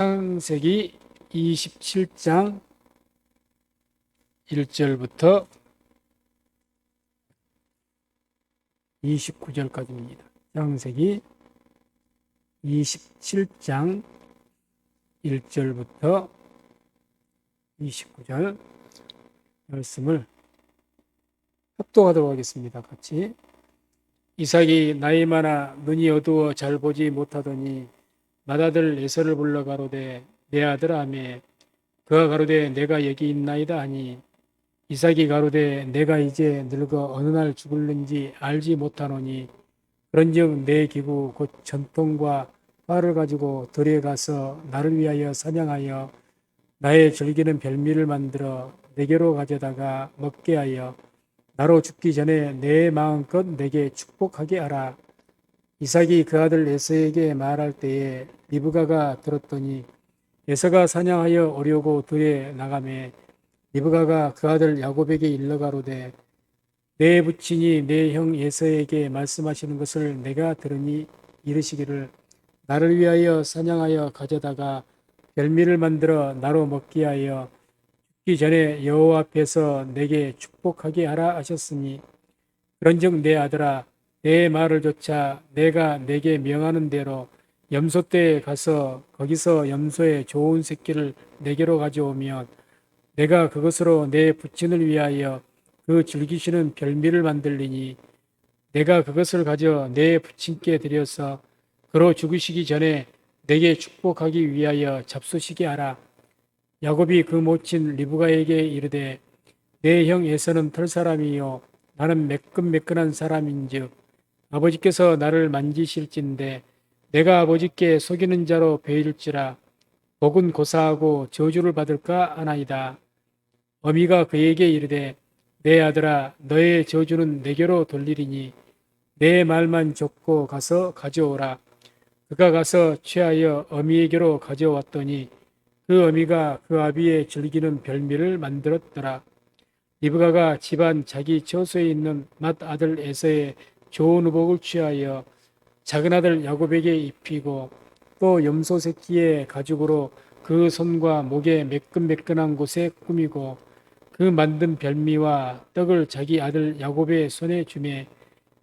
창세기 27장 1절부터 29절까지입니다. 창세기 27장 1절부터 29절 말씀을 합독하도록 하겠습니다. 같이. 이삭이 나이 많아 눈이 어두워 잘 보지 못하더니 맏아들 에서를 불러 가로되 내 아들아 하매 그가 가로되 내가 여기 있나이다 하니 이삭이 가로되 내가 이제 늙어 어느 날 죽을는지 알지 못하노니 그런즉 내 기구 곧 전통과 활을 가지고 들에 가서 나를 위하여 사냥하여 나의 즐기는 별미를 만들어 내게로 가져다가 먹게 하여 나로 죽기 전에 내 마음껏 내게 축복하게 하라. 이삭이 그 아들 에서에게 말할 때에 리브가가 들었더니 에서가 사냥하여 오려고 들에 나가매 리브가가 그 아들 야곱에게 일러 가로되 내 부친이 내 형 에서에게 말씀하시는 것을 내가 들으니 이르시기를 나를 위하여 사냥하여 가져다가 별미를 만들어 나로 먹게 하여 죽기 전에 여호와 앞에서 내게 축복하게 하라 하셨으니 그런즉 내 아들아 내 말을 조차 내가 내게 명하는 대로 염소떼에 가서 거기서 염소의 좋은 새끼를 내게로 가져오면 내가 그것으로 내 부친을 위하여 그 즐기시는 별미를 만들리니 내가 그것을 가져 내 부친께 드려서 그로 죽으시기 전에 내게 축복하기 위하여 잡수시게 하라. 야곱이 그 모친 리브가에게 이르되 내 형 에서는 털사람이요 나는 매끈매끈한 사람인즉 아버지께서 나를 만지실진데 내가 아버지께 속이는 자로 베일지라 복은 고사하고 저주를 받을까 하나이다. 어미가 그에게 이르되 내 아들아 너의 저주는 내게로 돌리리니 내 말만 좇고 가서 가져오라. 그가 가서 취하여 어미에게로 가져왔더니 그 어미가 그 아비의 즐기는 별미를 만들었더라. 리브가가 집안 자기 처소에 있는 맏아들 에서의 좋은 의복을 취하여 작은 아들 야곱에게 입히고 또 염소 새끼의 가죽으로 그 손과 목에 매끈매끈한 곳에 꾸미고 그 만든 별미와 떡을 자기 아들 야곱의 손에 주매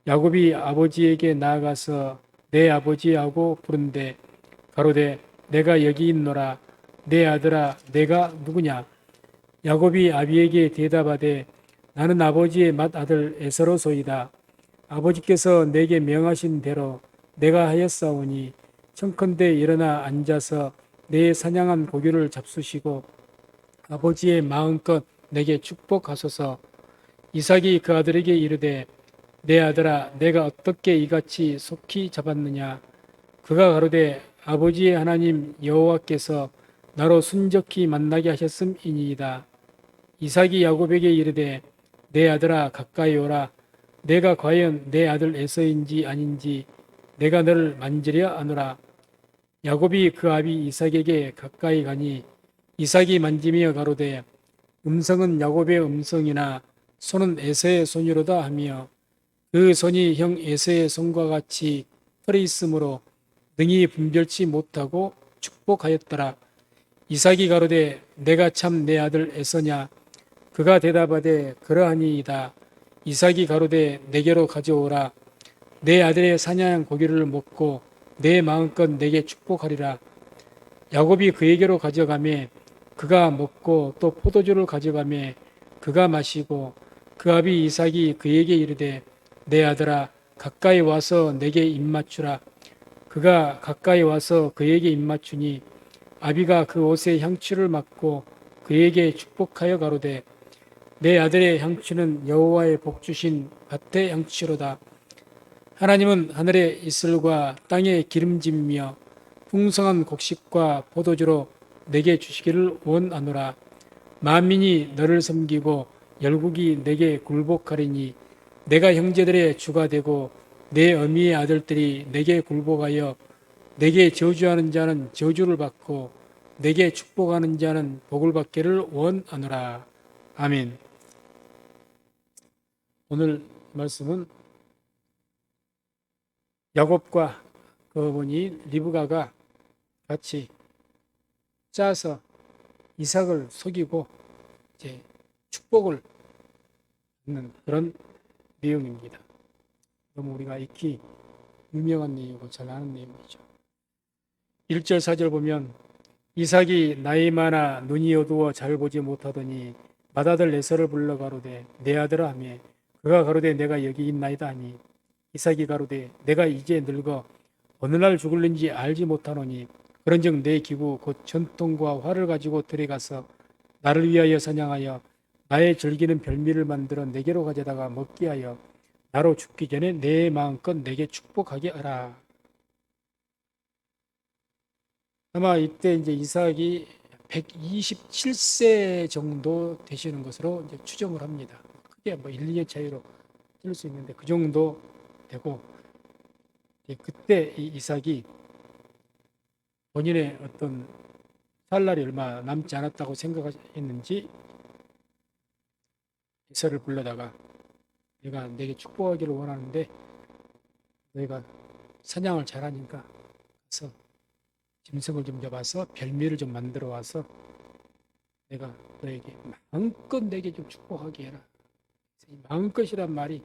야곱이 아버지에게 나아가서 내 아버지하고 부른데 가로되 내가 여기 있노라. 내 아들아 내가 누구냐? 야곱이 아비에게 대답하되 나는 아버지의 맏아들 에서로소이다. 아버지께서 내게 명하신 대로 내가 하였사오니 청컨대 일어나 앉아서 내 사냥한 고기를 잡수시고 아버지의 마음껏 내게 축복하소서. 이삭이 그 아들에게 이르되 내 아들아 내가 어떻게 이같이 속히 잡았느냐? 그가 가로되 아버지의 하나님 여호와께서 나로 순적히 만나게 하셨음이니이다. 이삭이 야곱에게 이르되 내 아들아 가까이 오라. 내가 과연 내 아들 에서인지 아닌지 내가 너를 만지려 하노라. 야곱이 그 아비 이삭에게 가까이 가니 이삭이 만지며 가로되 음성은 야곱의 음성이나 손은 에서의 손이로다 하며 그 손이 형 에서의 손과 같이 털이 있으므로 능히 분별치 못하고 축복하였더라. 이삭이 가로되 내가 참 내 아들 에서냐? 그가 대답하되 그러하니이다. 이삭이 가로되 내게로 가져오라. 내 아들의 사냥한 고기를 먹고 내 마음껏 내게 축복하리라. 야곱이 그에게로 가져가매 그가 먹고 또 포도주를 가져가매 그가 마시고 그 아비 이삭이 그에게 이르되 내 아들아 가까이 와서 내게 입맞추라. 그가 가까이 와서 그에게 입맞추니 아비가 그 옷에 향취를 맡고 그에게 축복하여 가로되 내 아들의 향취는 여호와의 복 주신 밭의 향취로다. 하나님은 하늘의 이슬과 땅의 기름짐이며 풍성한 곡식과 포도주로 내게 주시기를 원하노라. 만민이 너를 섬기고 열국이 내게 굴복하리니 내가 형제들의 주가 되고 내 어미의 아들들이 내게 굴복하여 내게 저주하는 자는 저주를 받고 내게 축복하는 자는 복을 받기를 원하노라. 아멘. 오늘 말씀은 야곱과 그 어머니 리브가가 같이 짜서 이삭을 속이고 이제 축복을 받는 그런 내용입니다. 너무 우리가 익히 유명한 내용이고 잘 아는 내용이죠. 1절 4절 보면 이삭이 나이 많아 눈이 어두워 잘 보지 못하더니 맏아들 에서를 불러 가로되 내 아들아 하며 그가 가로되 내가 여기 있나이다 하니 이삭이 가로되 내가 이제 늙어 어느 날 죽을는지 알지 못하노니 그런즉 내 기구 곧 전통과 활을 가지고 들어가서 나를 위하여 사냥하여 나의 즐기는 별미를 만들어 내게로 가져다가 먹게 하여 나로 죽기 전에 내 마음껏 내게 축복하게 하라. 아마 이때 이제 이삭이 127세 정도 되시는 것으로 이제 추정을 합니다. 크게 뭐 1, 2년 차이로 틀릴 수 있는데 그 정도 되고 그때 이 이삭이 본인의 어떤 살 날이 얼마 남지 않았다고 생각했는지 에서를 불러다가 내가 내게 축복하기를 원하는데 너희가 사냥을 잘하니까 가서 짐승을 좀 잡아서 별미를 좀 만들어 와서 내가 너에게 마음껏 내게 좀 축복하게 해라. 마음껏이란 말이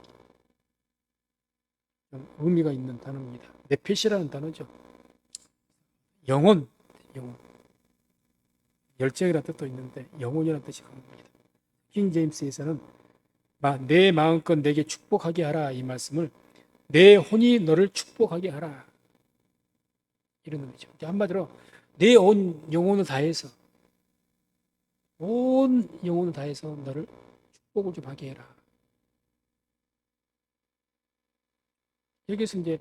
좀 의미가 있는 단어입니다. 네펫이라는 단어죠. 영혼, 열정이라는 뜻도 있는데 영혼이라는 뜻이 강합니다. 킹 제임스에서는 내 마음껏 내게 축복하게 하라 이 말씀을 내 혼이 너를 축복하게 하라 이런 의미죠. 한마디로 내 온 영혼을 다해서 온 영혼을 다해서 너를 축복을 좀 하게 해라. 여기서 이제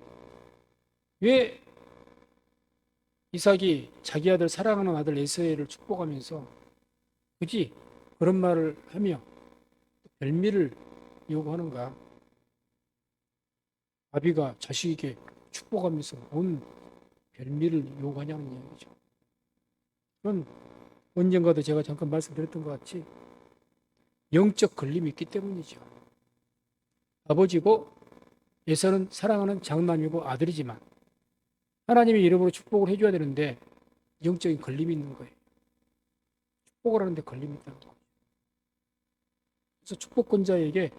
왜 이삭이 자기 아들 사랑하는 아들 에서를 축복하면서 굳이 그런 말을 하며 별미를 요구하는가? 아비가 자식에게 축복하면서 온 별미를 요구하냐는 얘기죠. 그건 언젠가도 제가 잠깐 말씀드렸던 것 같이 영적 걸림이 있기 때문이죠. 아버지고 에서는 사랑하는 장남이고 아들이지만 하나님의 이름으로 축복을 해줘야 되는데 영적인 걸림이 있는 거예요. 축복을 하는데 걸림이 있다는 거예요. 그래서 축복권자에게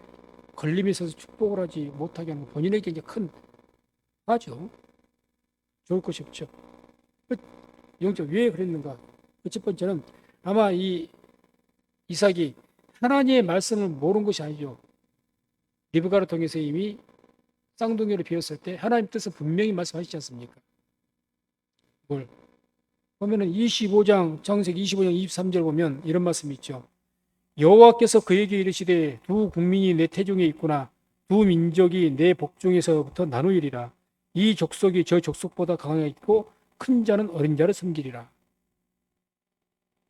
걸림이 있어서 축복을 하지 못하게 하는 본인에게 이제 큰 화죠. 좋을 것이 없죠. 영적 왜 그랬는가? 첫 번째는 아마 이 이삭이 하나님의 말씀을 모르는 것이 아니죠. 리브가를 통해서 이미 쌍둥이를 비웠을 때 하나님 뜻을 분명히 말씀하시지 않습니까? 뭘 보면은 25장 창세기 25장 23절 보면 이런 말씀이 있죠. 여호와께서 그에게 이르시되 두 국민이 내 태중에 있구나 두 민족이 내 복중에서부터 나누리라 이 족속이 저 족속보다 강하게 있고 큰 자는 어린 자를 섬기리라.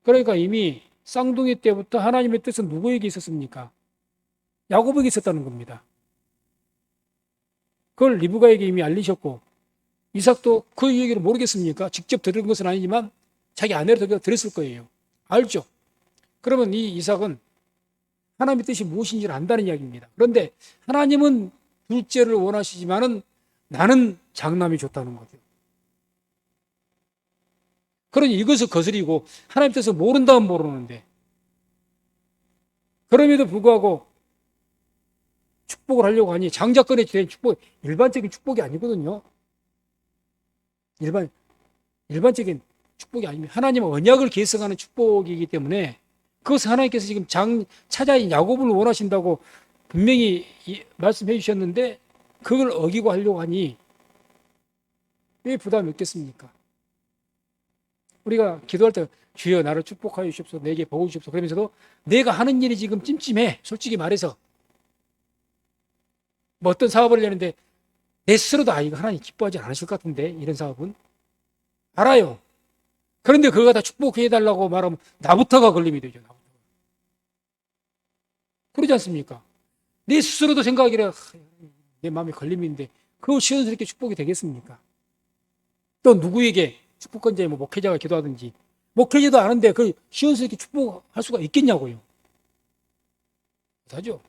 그러니까 이미 쌍둥이 때부터 하나님의 뜻은 누구에게 있었습니까? 야곱에게 있었다는 겁니다. 그걸 리브가에게 이미 알리셨고 이삭도 그 얘기를 모르겠습니까? 직접 들은 것은 아니지만 자기 아내를 들었을 거예요. 알죠? 그러면 이 이삭은 하나님의 뜻이 무엇인지를 안다는 이야기입니다. 그런데 하나님은 둘째를 원하시지만은 나는 장남이 좋다는 거죠. 그러니 이것을 거스리고 하나님 뜻을 모른다면 모르는데 그럼에도 불구하고 축복을 하려고 하니 장자권에 된 축복, 일반적인 축복이 아니거든요. 일반적인 축복이 아닙니다. 하나님은 언약을 계승하는 축복이기 때문에 그것을 하나님께서 지금 차자인 야곱을 원하신다고 분명히 말씀해 주셨는데 그걸 어기고 하려고 하니 왜 부담이 없겠습니까? 우리가 기도할 때 주여 나를 축복하여 주십시오. 내게 복을 주십시오. 그러면서도 내가 하는 일이 지금 찜찜해. 솔직히 말해서 뭐 어떤 사업을 하려는데 내 스스로도 이거 하나님 기뻐하지 않으실 것 같은데 이런 사업은 알아요. 그런데 그거 다 축복해 달라고 말하면 나부터가 걸림이 되죠. 그러지 않습니까? 내 스스로도 생각하기를 내 마음에 걸림인데 그거 시원스럽게 축복이 되겠습니까? 또 누구에게 축복권자의 목회자가 기도하든지 목회자도 아는데 그 시원스럽게 축복할 수가 있겠냐고요. 못하죠.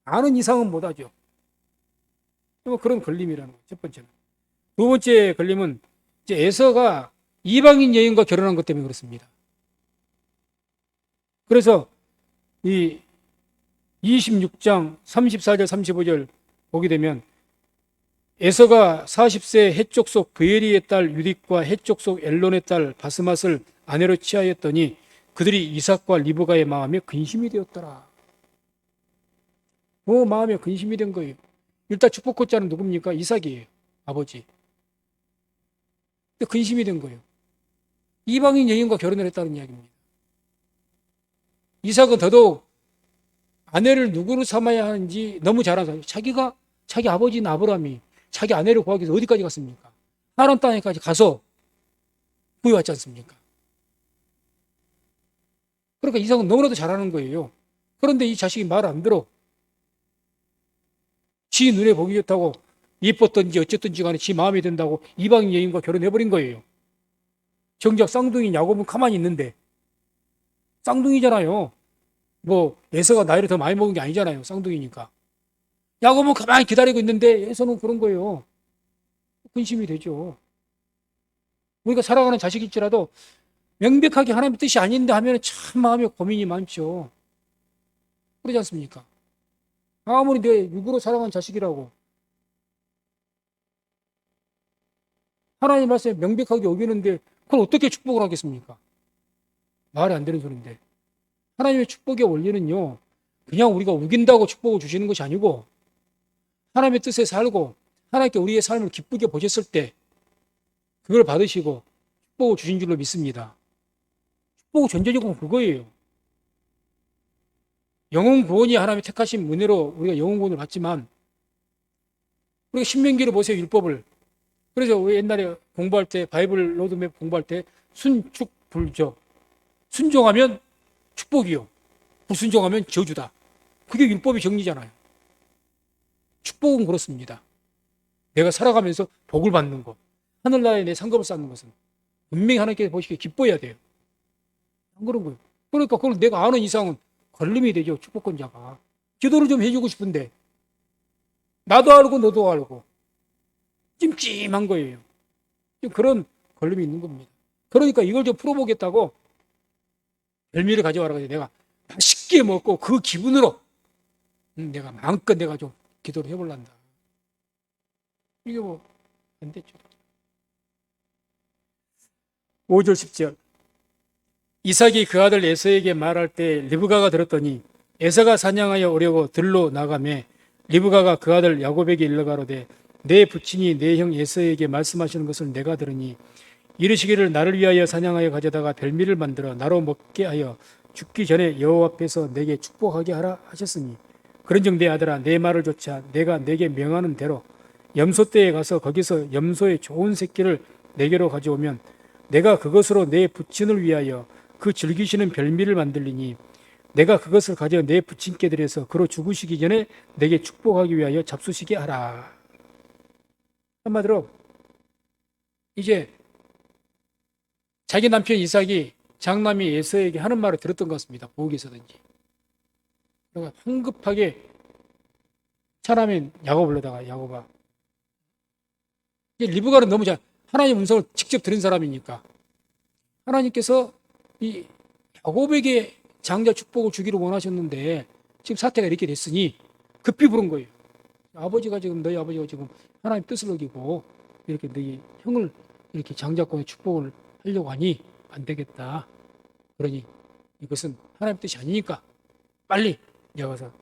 아는 이상은 못하죠. 그런 걸림이라는 거죠. 첫 번째는. 두 번째 걸림은 이제 에서가 이방인 여인과 결혼한 것 때문에 그렇습니다. 그래서 이 26장 34절 35절 보게 되면 에서가 40세 해쪽 속 브에리의 딸 유딕과 해쪽 속 엘론의 딸 바스맛을 아내로 취하였더니 그들이 이삭과 리브가의 마음에 근심이 되었더라. 마음에 근심이 된 거예요. 일단 축복받자는 누굽니까? 이삭이에요. 아버지. 근데 근심이 된 거예요. 이방인 여인과 결혼을 했다는 이야기입니다. 이삭은 더더욱 아내를 누구로 삼아야 하는지 너무 잘 알아요. 자기 아버지인 아브라함이 자기 아내를 구하기 위해서 어디까지 갔습니까? 하란 땅에까지 가서 구해왔지 않습니까? 그러니까 이삭은 너무나도 잘하는 거예요. 그런데 이 자식이 말을 안 들어. 지 눈에 보기 좋다고 예뻤던지 어쨌든지 간에 지 마음에 든다고 이방인 여인과 결혼해버린 거예요. 정작 쌍둥이인 야곱은 가만히 있는데, 쌍둥이잖아요. 뭐 에서가 나이를 더 많이 먹은 게 아니잖아요. 쌍둥이니까. 야곱은 가만히 기다리고 있는데 에서는 그런 거예요. 근심이 되죠. 우리가 살아가는 자식일지라도 명백하게 하나님의 뜻이 아닌데 하면 참 마음에 고민이 많죠. 그러지 않습니까? 아무리 내 육으로 살아가는 자식이라고 하나님 말씀에 명백하게 어기는데 그걸 어떻게 축복을 하겠습니까? 말이 안 되는 소리인데. 하나님의 축복의 원리는요, 그냥 우리가 우긴다고 축복을 주시는 것이 아니고 하나님의 뜻에 살고 하나님께 우리의 삶을 기쁘게 보셨을 때 그걸 받으시고 축복을 주신 줄로 믿습니다. 축복의 전제적으로 그거예요. 영혼 구원이 하나님의 택하신 은혜로 우리가 영혼 구원을 받지만, 우리가 신명기를 보세요. 율법을. 그래서 우리 옛날에 공부할 때, 바이블 로드맵 공부할 때 순축불조, 순종하면 축복이요, 불순종하면 저주다. 그게 율법의 정리잖아요. 축복은 그렇습니다. 내가 살아가면서 복을 받는 것, 하늘나라에 내 상급을 쌓는 것은 분명히 하나님께 보시기에 기뻐해야 돼요. 안 그런 거예요. 그러니까 그걸 내가 아는 이상은 걸림이 되죠. 축복권자가. 기도를 좀 해주고 싶은데 나도 알고 너도 알고 찜찜한 거예요. 그런 걸림이 있는 겁니다. 그러니까 이걸 좀 풀어보겠다고 별미를 가져와라. 내가 맛있게 먹고 그 기분으로 내가 마음껏 내가 좀 기도를 해볼란다. 이게 뭐 안 됐죠. 5절 10절 이삭이 그 아들 에서에게 말할 때 리브가가 들었더니 에서가 사냥하여 오려고 들로 나가매 리브가가 그 아들 야곱에게 일러가로되 내 부친이 내 형 에서에게 말씀하시는 것을 내가 들으니 이르시기를 나를 위하여 사냥하여 가져다가 별미를 만들어 나로 먹게 하여 죽기 전에 여호와 앞에서 내게 축복하게 하라 하셨으니 그런즉 내 아들아 내 말을 조차 내가 내게 명하는 대로 염소떼에 가서 거기서 염소의 좋은 새끼를 내게로 가져오면 내가 그것으로 내 부친을 위하여 그 즐기시는 별미를 만들리니 내가 그것을 가져 내 부친께 드려서 그로 죽으시기 전에 내게 축복하기 위하여 잡수시게 하라. 한마디로 이제 자기 남편 이삭이 장남이 에서에게 하는 말을 들었던 것 같습니다. 부엌에서든지. 그러니까 황급하게 차남인 야곱을 불러다가 야곱아. 이제 리브가는 너무 잘 하나님 음성을 직접 들은 사람이니까 하나님께서 이 야곱에게 장자 축복을 주기를 원하셨는데 지금 사태가 이렇게 됐으니 급히 부른 거예요. 아버지가 지금 너희 아버지가 지금 하나님 뜻을 어기고 이렇게 너희 형을 이렇게 장자권의 축복을 하려고 하니 안 되겠다. 그러니 이것은 하나님 뜻이 아니니까 빨리 여가서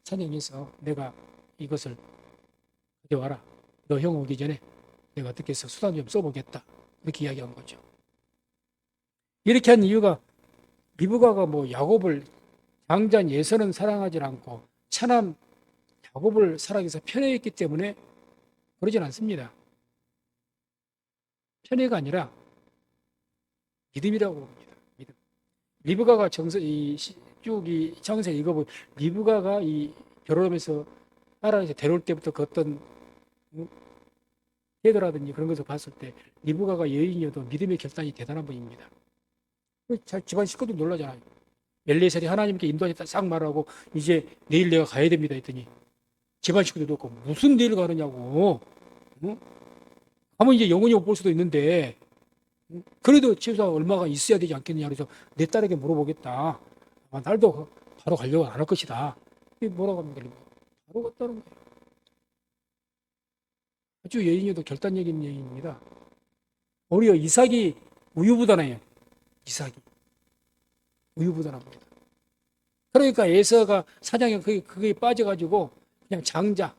찬양해서 내가 이것을 가져와라. 너 형 오기 전에 내가 어떻게 해서 수단 좀 써보겠다. 이렇게 이야기한 거죠. 이렇게 한 이유가 리브가가 뭐 야곱을 장자인 예서는 사랑하지 않고 차남 야곱을 사랑하기 위해서 편애했기 때문에 그러진 않습니다. 편애가 아니라 믿음이라고 봅니다. 믿음. 리브가가 쭉 창세 읽어보면 리브가가 이 결혼하면서 딸을 데려올 때부터 그 어떤 태도라든지 그런 것을 봤을 때 리브가가 여인이어도 믿음의 결단이 대단한 분입니다. 집안 식구들 놀라잖아요. 엘리에셀이 하나님께 인도하셨다 싹 말하고 이제 내일 내가 가야 됩니다 했더니 집안 식구들도 없고 무슨 내일 가느냐고. 가면 이제 영원히 못 볼 수도 있는데 그래도 최소한 얼마가 있어야 되지 않겠느냐. 그래서 내 딸에게 물어보겠다. 아마 딸도 바로 가려고 안 할 것이다. 이게 뭐라고 합니까? 바로 갔다는 거예요. 아주 여인이도 결단적인 여인입니다. 오히려 이삭이 우유부단해요. 이삭이 우유부단합니다. 그러니까 에서가 사장이 그게 빠져가지고 그냥 장자,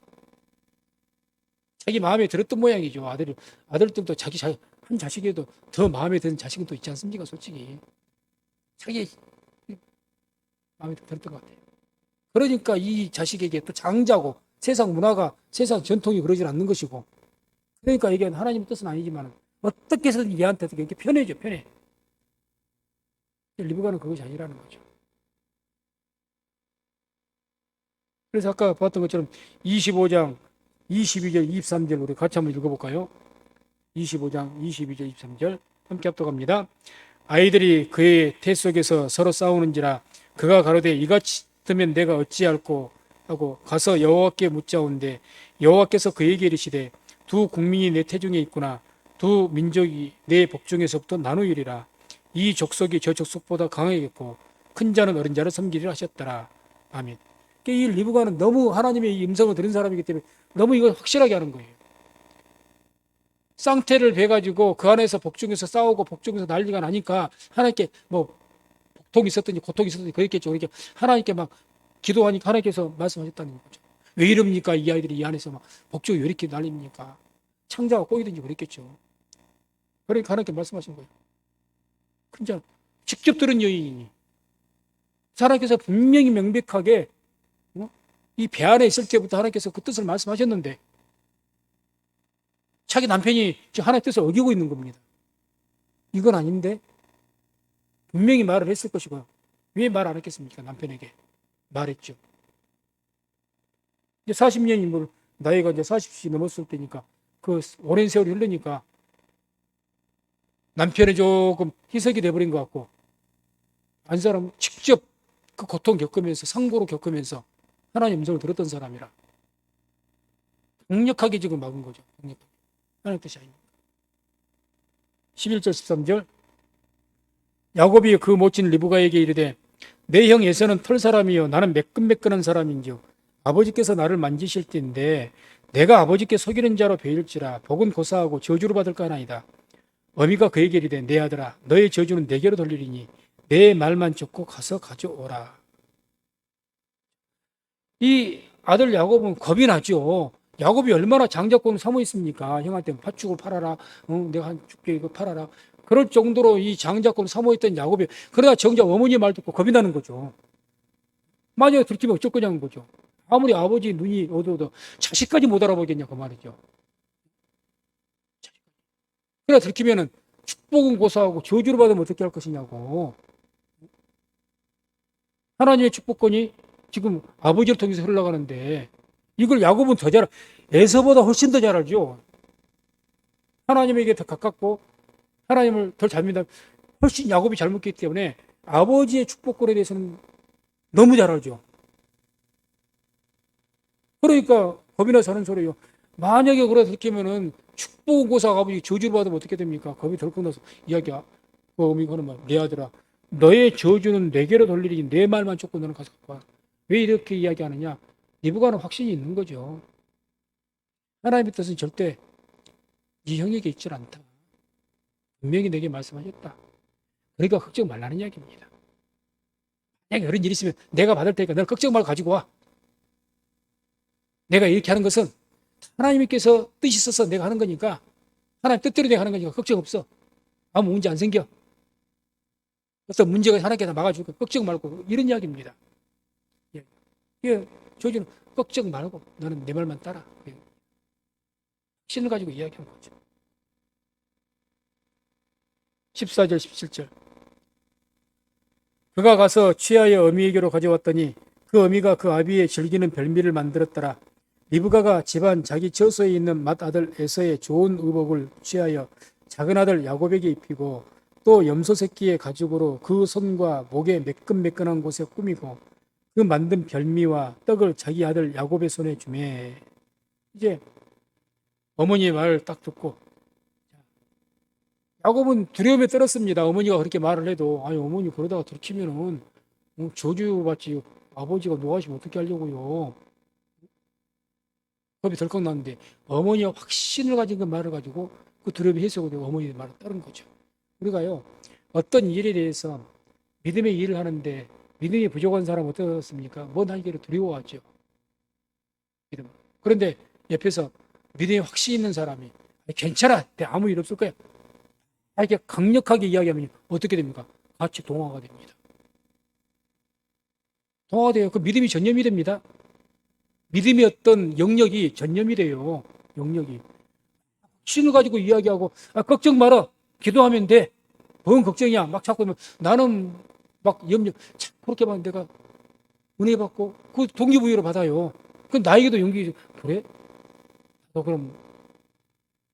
자기 마음에 들었던 모양이죠. 아들들도 한 자식에도 더 마음에 드는 자식은 또 있지 않습니까? 솔직히 자기 마음에 들었던 것 같아요. 그러니까 이 자식에게 또 장자고, 세상 문화가, 세상 전통이 그러질 않는 것이고, 그러니까 이게 하나님의 뜻은 아니지만 어떻게 해서든 얘한테 이렇게 편해져, 편해. 리브가는 그것이 아니라는 거죠. 그래서 아까 봤던 것처럼 25장 22절 23절 우리 같이 한번 읽어볼까요? 25장 22절 23절 함께 합독합니다. 아이들이 그의 태 속에서 서로 싸우는지라 그가 가로되 이같으면 내가 어찌할꼬 하고 가서 여호와께 묻자온대 여호와께서 그에게 이르시되 두 국민이 내 태중에 있구나 두 민족이 내 복중에서부터 나누이리라 이 족속이 저 족속보다 강하겠고 큰 자는 어린 자를 섬기리라 하셨더라. 아멘. 이 리브가는 너무 하나님의 음성을 들은 사람이기 때문에 너무 이걸 확실하게 하는 거예요. 쌍태를 베가지고 그 안에서 복중에서 싸우고 복중에서 난리가 나니까 하나님께 뭐 복통이 있었든지 고통이 있었든지 그랬겠죠. 그러니까 하나님께 막 기도하니까 하나님께서 말씀하셨다는 거죠. 왜 이럽니까? 이 아이들이 이 안에서 막 복중이 왜 이렇게 난립니까? 창자가 꼬이든지 그랬겠죠. 그러니까 하나님께 말씀하신 거예요. 근데 직접 들은 여인이니 하나님께서 분명히 명백하게 이 배 안에 있을 때부터 하나님께서 그 뜻을 말씀하셨는데 자기 남편이 지금 하나님의 뜻을 어기고 있는 겁니다. 이건 아닌데 분명히 말을 했을 것이고 왜 말 안 했겠습니까? 남편에게 말했죠. 이제 40년이 나이가 이제 40이 넘었을 때니까 그 오랜 세월이 흐르니까 남편이 조금 희석이 돼버린 것 같고 안 사람 직접 그 고통 겪으면서 상고로 겪으면서 하나님 음성을 들었던 사람이라 강력하게 지금 막은 거죠. 강력하게. 하나님 뜻이 아닙니다. 11절 13절 야곱이 그 모친 리브가에게 이르되 내 형 에서는 털 사람이요 나는 매끈매끈한 사람인지요 아버지께서 나를 만지실 때인데 내가 아버지께 속이는 자로 베일지라 복은 고사하고 저주를 받을까 하나이다. 어미가 그에게 이르되 내 아들아 너의 저주는 내게로 돌리리니 내 말만 쫓고 가서 가져오라. 이 아들 야곱은 겁이 나죠. 야곱이 얼마나 장자권을 사모했습니까? 형한테 팥죽을 팔아라. 내가 한 죽게 이거 팔아라. 그럴 정도로 이 장자권을 사모했던 야곱이 그러다 정작 어머니 말 듣고 겁이 나는 거죠. 만약에 들키면 어쩔 거냐는 거죠. 아무리 아버지 눈이 어두워도 자식까지 못 알아보겠냐 그 말이죠. 그러다 들키면은 축복은 고사하고 저주를 받으면 어떻게 할 것이냐고. 하나님의 축복권이 지금 아버지를 통해서 흘러가는데 이걸 야곱은 더 잘, 에서보다 훨씬 더 잘 알죠. 하나님에게 더 가깝고 하나님을 덜 잘 믿는 훨씬 야곱이 잘 믿기 때문에 아버지의 축복권에 대해서는 너무 잘 알죠. 그러니까 겁이 나서 하는 소리예요. 만약에 그러다 들키면은 축복은 고사하고 아버지 저주를 받으면 어떻게 됩니까? 겁이 덜컥 나서 이야기야. 그 어미가 하는 말, 내 아들아 너의 저주는 내게로 돌리니 내 말만 쫓고 너는 가서 갖고 와. 왜 이렇게 이야기하느냐? 리브가는 확신이 있는 거죠. 하나님의 뜻은 절대 네 형에게 있질 않다. 분명히 내게 말씀하셨다. 그러니까 걱정 말라는 이야기입니다. 만약에 그런 일이 있으면 내가 받을 테니까 너 걱정 말고 가지고 와. 내가 이렇게 하는 것은 하나님께서 뜻이 있어서 내가 하는 거니까 하나님 뜻대로 내가 하는 거니까 걱정 없어. 아무 문제 안 생겨. 어떤 문제가 하나님께서 막아주고 걱정 말고 이런 이야기입니다. 예, 저주는 걱정 말고 너는 내 말만 따라. 신을 가지고 이야기하는 거죠. 14절 17절 그가 가서 취하여 어미에게로 가져왔더니 그 어미가 그 아비의 즐기는 별미를 만들었더라. 리브가가 집안 자기 처소에 있는 맏아들 에서의 좋은 의복을 취하여 작은 아들 야곱에게 입히고 또 염소 새끼의 가죽으로 그 손과 목에 매끈매끈한 곳에 꾸미고 그 만든 별미와 떡을 자기 아들 야곱의 손에 주매. 이제 어머니의 말을 딱 듣고 야곱은 두려움에 떨었습니다. 어머니가 그렇게 말을 해도 아니 어머니 그러다가 들키면은 저주받지 아버지가 노하시면 어떻게 하려고요. 겁이 덜컥 났는데 어머니가 확신을 가진 그 말을 가지고 그 두려움이 해소가 되고 어머니의 말을 따른 거죠. 우리가요 어떤 일에 대해서 믿음의 일을 하는데 믿음이 부족한 사람은 어떻습니까? 뭔 하기를 두려워하죠. 믿음. 그런데 옆에서 믿음이 확신 있는 사람이 괜찮아, 아무 일 없을 거야. 이렇게 강력하게 이야기하면 어떻게 됩니까? 같이 동화가 됩니다. 동화가 돼요. 그 믿음이 전염이 됩니다. 믿음의 어떤 영역이 전염이 돼요. 영역이. 신을 가지고 이야기하고 걱정 마라. 기도하면 돼. 뭔 걱정이야. 막 자꾸 나는 막 염려. 참 그렇게 하면 내가 은혜 받고 그 동기부여를 받아요. 그 나에게도 용기 그래? 너 그럼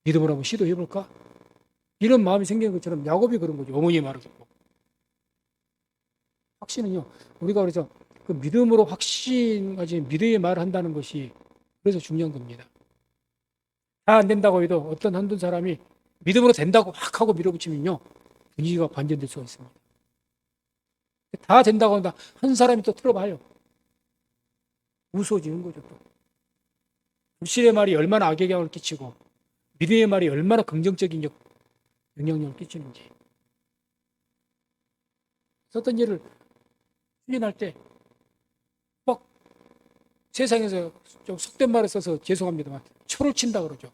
믿음으로 한번 시도해 볼까? 이런 마음이 생기는 것처럼 야곱이 그런 거죠. 어머니의 말을 듣고. 확신은요. 우리가 그래서 그 믿음으로 확신 가진 믿음의 말을 한다는 것이 그래서 중요한 겁니다. 다 안 된다고 해도 어떤 한두 사람이 믿음으로 된다고 확 하고 밀어붙이면요. 분위기가 반전될 수가 있습니다. 다 된다고 한다. 한 사람이 또 틀어봐요. 무서워지는 거죠, 또. 불신의 말이 얼마나 악영향을 끼치고 믿음의 말이 얼마나 긍정적인 영향력을 끼치는지. 어떤 일을 추진할 때 막 세상에서 좀 속된 말을 써서 죄송합니다만 초를 친다 그러죠.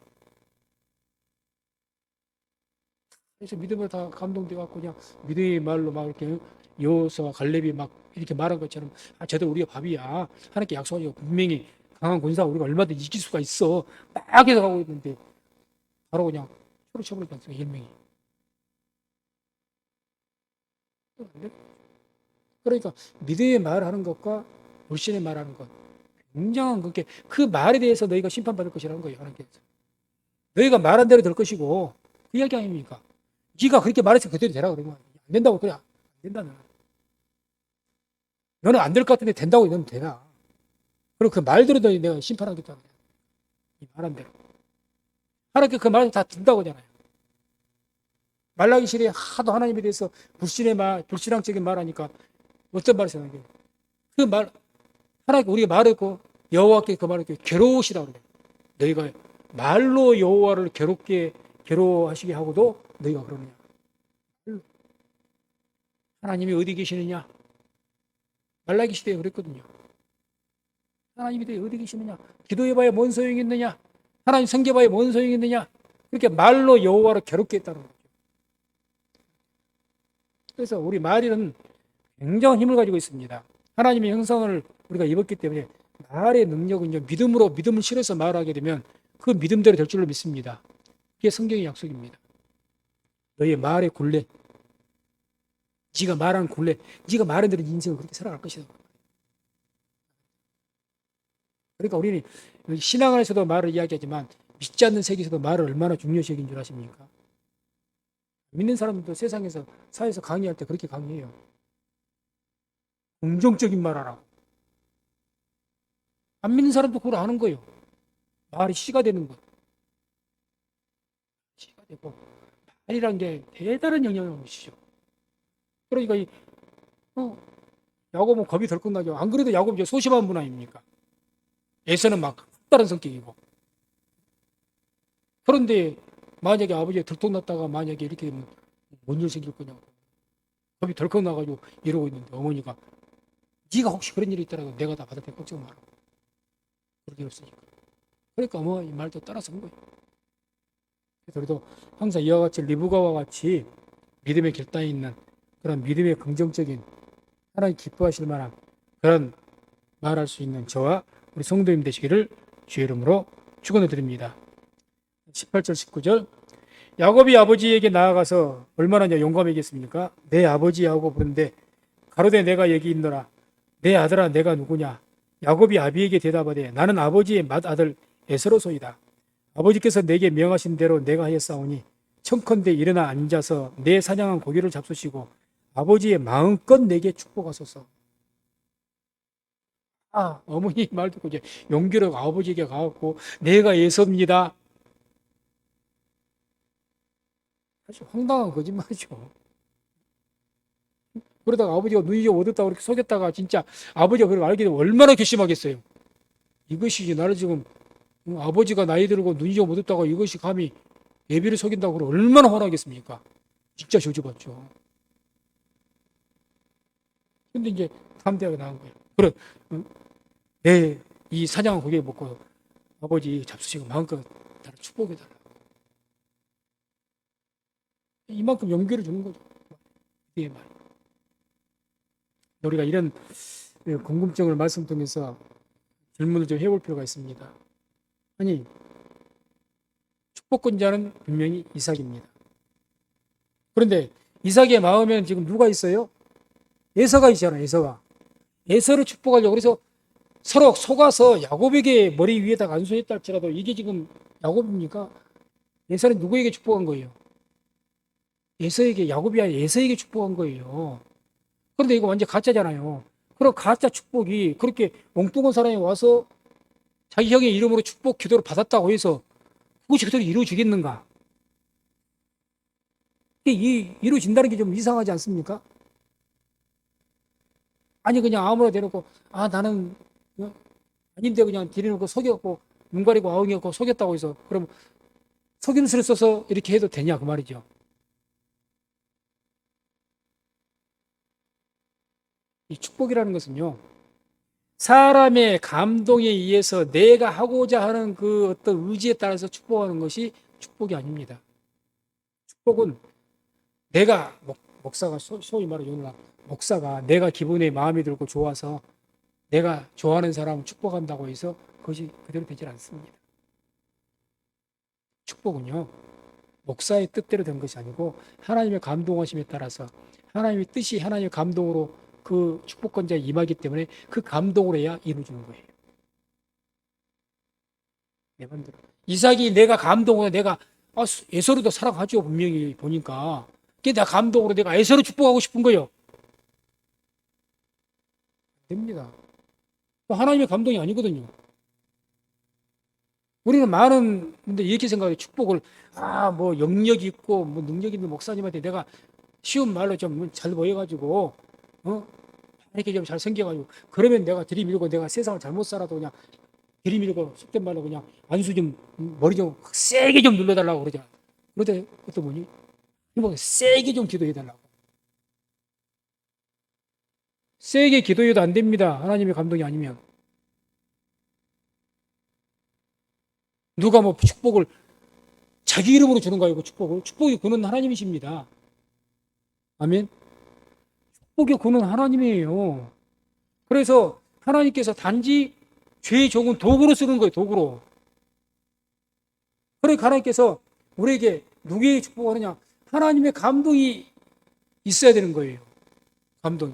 그래서 믿음으로 다 감동돼 갖고 그냥 믿음의 말로 막 이렇게 여호수아와 갈렙이 막 이렇게 말한 것처럼 쟤들 우리가 밥이야. 하나님께 약속하고 분명히 강한 군사 우리가 얼마든지 이길 수가 있어. 막 해서 가고 있는데 바로 그냥 초를 쳐버리지 않습니까? 일명이. 그러니까 믿음의 말하는 것과 불신의 말하는 것 굉장한 그게 그 말에 대해서 너희가 심판받을 것이라는 거예요. 하나님께서. 너희가 말한 대로 될 것이고 그 이야기 아닙니까? 네가 그렇게 말해서 그대로 되라 그러면 안 된다고 그래 안 된다는. 너는 안 될 것 같은데 된다고 이러면 되나? 그리고 그 말대로 내가 심판하겠다 그래. 이 말한 대로. 하나님께 그 말 다 듣는다고 하잖아요. 말라기 시리에 하도 하나님에 대해서 불신의 말, 불신앙적인 말하니까 어떤 말을 생각해요? 그 말, 하나님께 우리가 말했고 여호와께 그 말을 괴로우시다 그래요. 너희가 말로 여호와를 괴로워하시게 하고도 너희가 그러느냐? 하나님이 어디 계시느냐? 말라기 시대에 그랬거든요. 하나님이 어디 계시느냐? 기도해봐야 뭔 소용이 있느냐? 하나님 섬겨봐야 뭔 소용이 있느냐? 그렇게 말로 여호와를 괴롭게 했다는 거죠. 그래서 우리 말에는 굉장한 힘을 가지고 있습니다. 하나님의 형상을 우리가 입었기 때문에 말의 능력은요, 믿음을 실어서 말하게 되면 그 믿음대로 될 줄로 믿습니다. 그게 성경의 약속입니다. 너의 말의 굴레, 네가 말하는 굴레, 네가 말한 대로 인생을 그렇게 살아갈 것이다. 그러니까 우리는 신앙 안에서도 말을 이야기하지만 믿지 않는 세계에서도 말을 얼마나 중요시 여긴 줄 아십니까? 믿는 사람들도 세상에서 사회에서 강의할 때 그렇게 강의해요. 긍정적인 말 하라고. 안 믿는 사람도 그걸 아는 거예요. 말이 씨가 되는 것. 씨가 되고 말이란 게 대단한 영향을 미치죠. 그러니까 야곱은 겁이 덜컥 나죠. 안 그래도 야곱이 소심한 분 아닙니까? 에서는 막 다른 성격이고. 그런데 만약에 아버지가 들통났다가 만약에 이렇게 되면 뭔 일 생길 거냐고. 겁이 덜컥 나가지고 이러고 있는데 어머니가 네가 혹시 그런 일이 있더라도 내가 다 받을 테 걱정 마라. 그럴 일 없으니까. 그러니까 어머니 말도 따라서 한 거예요. 그래서 우리도 항상 이와 같이 리브가와 같이 믿음의 결단이 있는 그런 믿음의 긍정적인 하나님 기뻐하실 만한 그런 말할 수 있는 저와 우리 성도님 되시기를 주의 이름으로 축원을 드립니다. 18절 19절 야곱이 아버지에게 나아가서 얼마나 용감했겠습니까? 내 아버지하고 부른데 가로되 내가 여기 있노라. 내 아들아 내가 누구냐? 야곱이 아비에게 대답하되 나는 아버지의 맏아들 에서로소이다. 아버지께서 내게 명하신 대로 내가 하였사오니 청컨대 일어나 앉아서 내 사냥한 고기를 잡수시고 아버지의 마음껏 내게 축복하소서. 어머니 말 듣고 이제 용기로 아버지에게 가갖고 내가 예서입니다. 아주 황당한 거짓말이죠. 그러다가 아버지가 눈이 좀 어둡다고 그렇게 속였다가 진짜 아버지가 그걸 알게 되면 얼마나 괘씸하겠어요. 이것이 나를 지금 아버지가 나이 들고 눈이 좀 어둡다고 이것이 감히 애비를 속인다고 그러면 얼마나 화나겠습니까? 진짜 저주받죠. 근데 이제 담대하게 나온 거예요. 그래, 내 이 사냥은 고개 먹고 아버지 잡수시고 마음껏 나를 축복해달라. 이만큼 용기를 주는 거죠. 예, 말. 우리가 이런 궁금증을 말씀 통해서 질문을 좀 해볼 필요가 있습니다. 아니, 축복권자는 분명히 이삭입니다. 그런데 이삭의 마음에는 지금 누가 있어요? 에서가 있잖아요. 에서가. 에서를 축복하려고 그래서 서로 속아서 야곱에게 머리 위에다가 안수했다 할지라도 이게 지금 야곱입니까? 에서는 누구에게 축복한 거예요? 에서에게, 야곱이 아니라 에서에게 축복한 거예요. 그런데 이거 완전 가짜잖아요. 그럼 가짜 축복이 그렇게 엉뚱한 사람이 와서 자기 형의 이름으로 축복 기도를 받았다고 해서 그것이 그대로 이루어지겠는가? 이게 이루어진다는 게 좀 이상하지 않습니까? 아니 그냥 아무나 대놓고 나는 아닌데 그냥 들이놓고 속였고 눈 가리고 아웅이었고 속였다고 해서 그럼 속임수를 써서 이렇게 해도 되냐 그 말이죠. 이 축복이라는 것은요, 사람의 감동에 의해서 내가 하고자 하는 그 어떤 의지에 따라서 축복하는 것이 축복이 아닙니다. 축복은 내가 목사가 소위 말하는 목사가 내가 기분에 마음이 들고 좋아서 내가 좋아하는 사람을 축복한다고 해서 그것이 그대로 되질 않습니다. 축복은요, 목사의 뜻대로 된 것이 아니고 하나님의 감동하심에 따라서 하나님의 뜻이 하나님의 감동으로 그 축복권자에 임하기 때문에 그 감동으로 해야 이루어지는 거예요. 내 마음대로. 이삭이 내가 감동으로 내가 에서로도 사랑하죠. 분명히 보니까. 그게 내가 감동으로 내가 에서로 축복하고 싶은 거예요. 됩니다. 하나님의 감동이 아니거든요. 우리는 많은 분들 이렇게 생각해요. 축복을 뭐 영역이 있고 뭐 능력 있는 목사님한테 내가 쉬운 말로 좀 잘 보여가지고 이렇게 좀 잘 생겨가지고 그러면 내가 들이밀고 내가 세상을 잘못 살아도 그냥 들이밀고 속된 말로 그냥 안수 좀 머리 좀 세게 좀 눌러달라고 그러잖아. 그러다 어떤 분이 뭐 세게 좀 기도해달라고. 세게 기도해도 안 됩니다. 하나님의 감동이 아니면. 누가 뭐 축복을 자기 이름으로 주는 거 아니고 축복이 그는 하나님이십니다. 아멘. 축복의 그는 하나님이에요. 그래서 하나님께서 단지 죄의 종은 도구로 쓰는 거예요. 도구로. 그러니까 하나님께서 우리에게 누구에게 축복하느냐? 하나님의 감동이 있어야 되는 거예요. 감동이.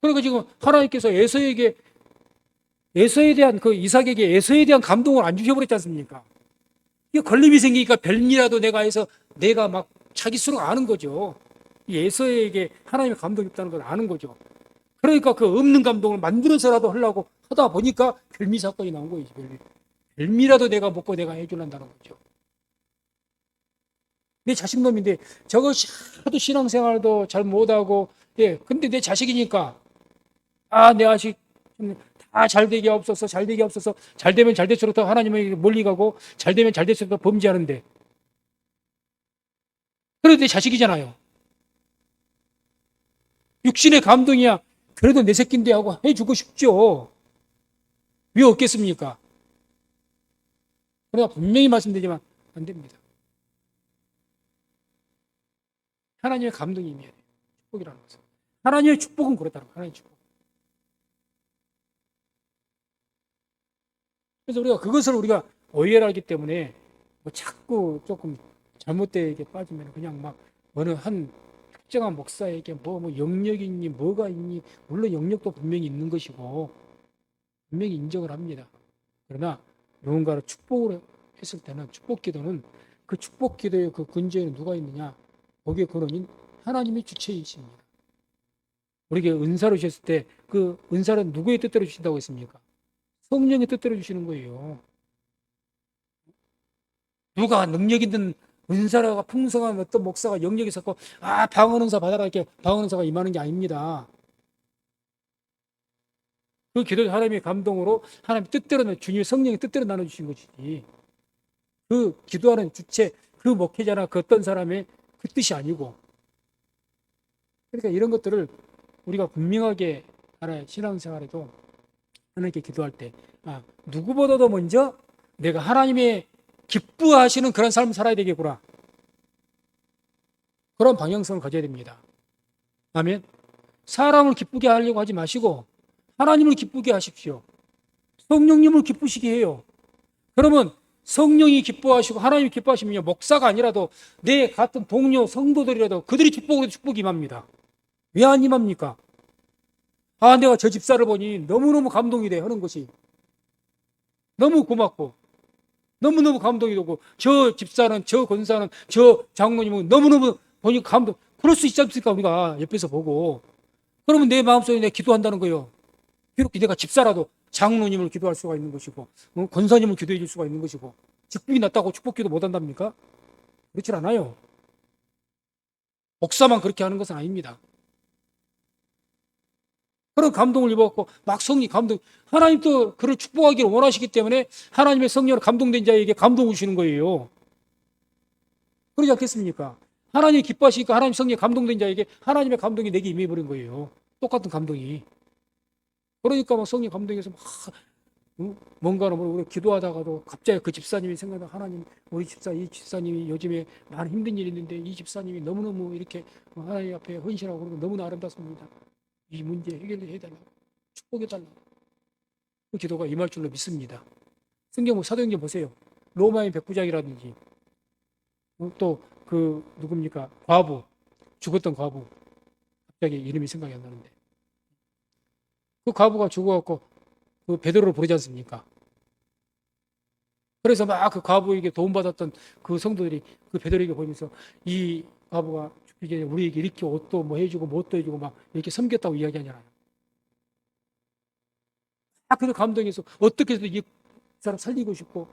그러니까 지금 하나님께서 에서에 대한 그 이삭에게 에서에 대한 감동을 안 주셔버렸지 않습니까? 이게 걸림이 생기니까 별미라도 내가 해서 내가 막 자기 스스로 아는 거죠. 이 에서에게 하나님의 감동이 있다는 걸 아는 거죠. 그러니까 그 없는 감동을 만들어서라도 하려고 하다 보니까 별미 사건이 나온 거예요. 별미라도 내가 먹고 내가 해주란다는 거죠. 내 자식놈인데 저것이 하도 신앙생활도 잘 못하고 근데 내 자식이니까 내 자식 다 잘되게 없어서 잘되게 없어서 잘되면 잘될수록 더 하나님에게 멀리 가고 잘되면 잘될수록 더 범죄하는데 그래도 내 자식이잖아요. 육신의 감동이야. 그래도 내 새끼인데 하고 해주고 싶죠. 왜 없겠습니까? 그러나 분명히 말씀드리지만 안 됩니다. 하나님의 감동이 임해야 돼요. 축복이라는 것은. 하나님의 축복은 그렇다는 거예요. 하나님의 축복. 그래서 그것을 우리가 오해를 하기 때문에 뭐 자꾸 조금 잘못되게 빠지면 그냥 막 어느 한 특정한 목사에게 뭐 영역이 있니 뭐가 있니 물론 영역도 분명히 있는 것이고 분명히 인정을 합니다. 그러나 누군가를 축복을 했을 때는 축복 기도는 그 축복 기도의 그 근저에는 누가 있느냐? 거기에 근원인 하나님의 주체이십니다. 우리에게 은사를 주셨을 때 그 은사는 누구의 뜻대로 주신다고 했습니까? 성령의 뜻대로 주시는 거예요. 누가 능력 있는 은사가 풍성한 어떤 목사가 영역이 있었고 방언 은사 받아라 이렇게 방언 은사가 임하는 게 아닙니다. 그 기도 하나님의 감동으로 하나님 뜻대로 주님의 성령의 뜻대로 나눠주신 것이지 그 기도하는 주체 그 목회자나 그 어떤 사람의 그 뜻이 아니고 그러니까 이런 것들을 우리가 분명하게 하나의 신앙생활에도 하나님께 기도할 때 누구보다도 먼저 내가 하나님의 기뻐하시는 그런 삶을 살아야 되겠구나. 그런 방향성을 가져야 됩니다. 아멘. 사람을 기쁘게 하려고 하지 마시고 하나님을 기쁘게 하십시오. 성령님을 기쁘시게 해요. 그러면 성령이 기뻐하시고 하나님이 기뻐하시면요. 목사가 아니라도 내 같은 동료 성도들이라도 그들이 축복으로 축복이 임합니다. 왜 안 임합니까? 내가 저 집사를 보니 너무너무 감동이 돼 하는 것이 너무 고맙고 너무너무 감동이 되고 저 집사는 저 권사는 저 장로님은 너무너무 보니 감동 그럴 수 있지 않습니까? 우리가 옆에서 보고 그러면 내 마음속에 내가 기도한다는 거예요. 비록 내가 집사라도 장로님을 기도할 수가 있는 것이고 권사님을 기도해 줄 수가 있는 것이고 직분이 낮다고 축복기도 못한답니까? 그렇지 않아요. 목사만 그렇게 하는 것은 아닙니다. 그런 감동을 입었고 막 성령 감동 하나님도 그를 축복하기를 원하시기 때문에 하나님의 성령으로 감동된 자에게 감동을 주시는 거예요. 그러지 않겠습니까? 하나님이 기뻐하시니까 하나님 성령에 감동된 자에게 하나님의 감동이 내게 임해버린 거예요. 똑같은 감동이. 그러니까 막 성령 감동해서 막 뭔가를 우리 기도하다가도 갑자기 그 집사님이 생각나 하나님 우리 이 집사님이 요즘에 많은 힘든 일이 있는데 이 집사님이 너무너무 이렇게 하나님 앞에 헌신하고 그러면 너무나 아름답습니다. 이 문제 해결을 해달라고 축복해달라고 그 기도가 임할 줄로 믿습니다. 성경 사도행전 보세요. 로마의 백부장이라든지 또 그 누굽니까 과부 죽었던 과부 갑자기 이름이 생각이 안 나는데 그 과부가 죽어갖고 그 베드로를 부르지 않습니까? 그래서 막 그 과부에게 도움받았던 그 성도들이 그 베드로에게 보면서 이 과부가 죽기 전에 우리에게 이렇게 옷도 뭐 해주고 뭣도 해주고 막 이렇게 섬겼다고 이야기하잖아요. 그래서 감동해서 어떻게 해서 이 사람 살리고 싶고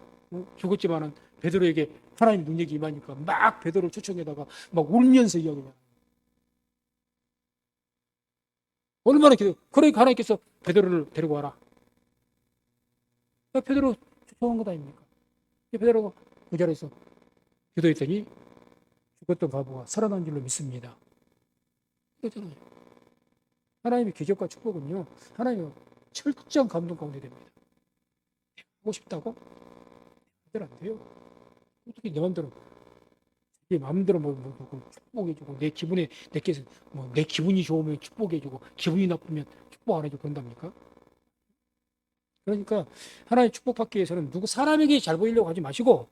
죽었지만은 베드로에게 하나님 능력이 임하니까 막 베드로를 초청해다가 막 울면서 이야기해요. 얼마나 그러니까 하나님께서 베드로를 데리고 와라. 베드로 초청한 거다 아닙니까? 베드로가 그 자리에서 기도했더니 죽었던 과부가 살아난 줄로 믿습니다. 그렇잖아요. 하나님의 기적과 축복은요. 하나님의 철저한 감동 가운데 됩니다. 하고 싶다고? 안 돼요. 어떻게 내 마음대로 내 마음대로 축복해주고 내 기분에 내 기분이 좋으면 축복해주고 기분이 나쁘면 축복 안 해주고 그런답니까? 그러니까 하나님의 축복받기 위해서는 누구 사람에게 잘 보이려고 하지 마시고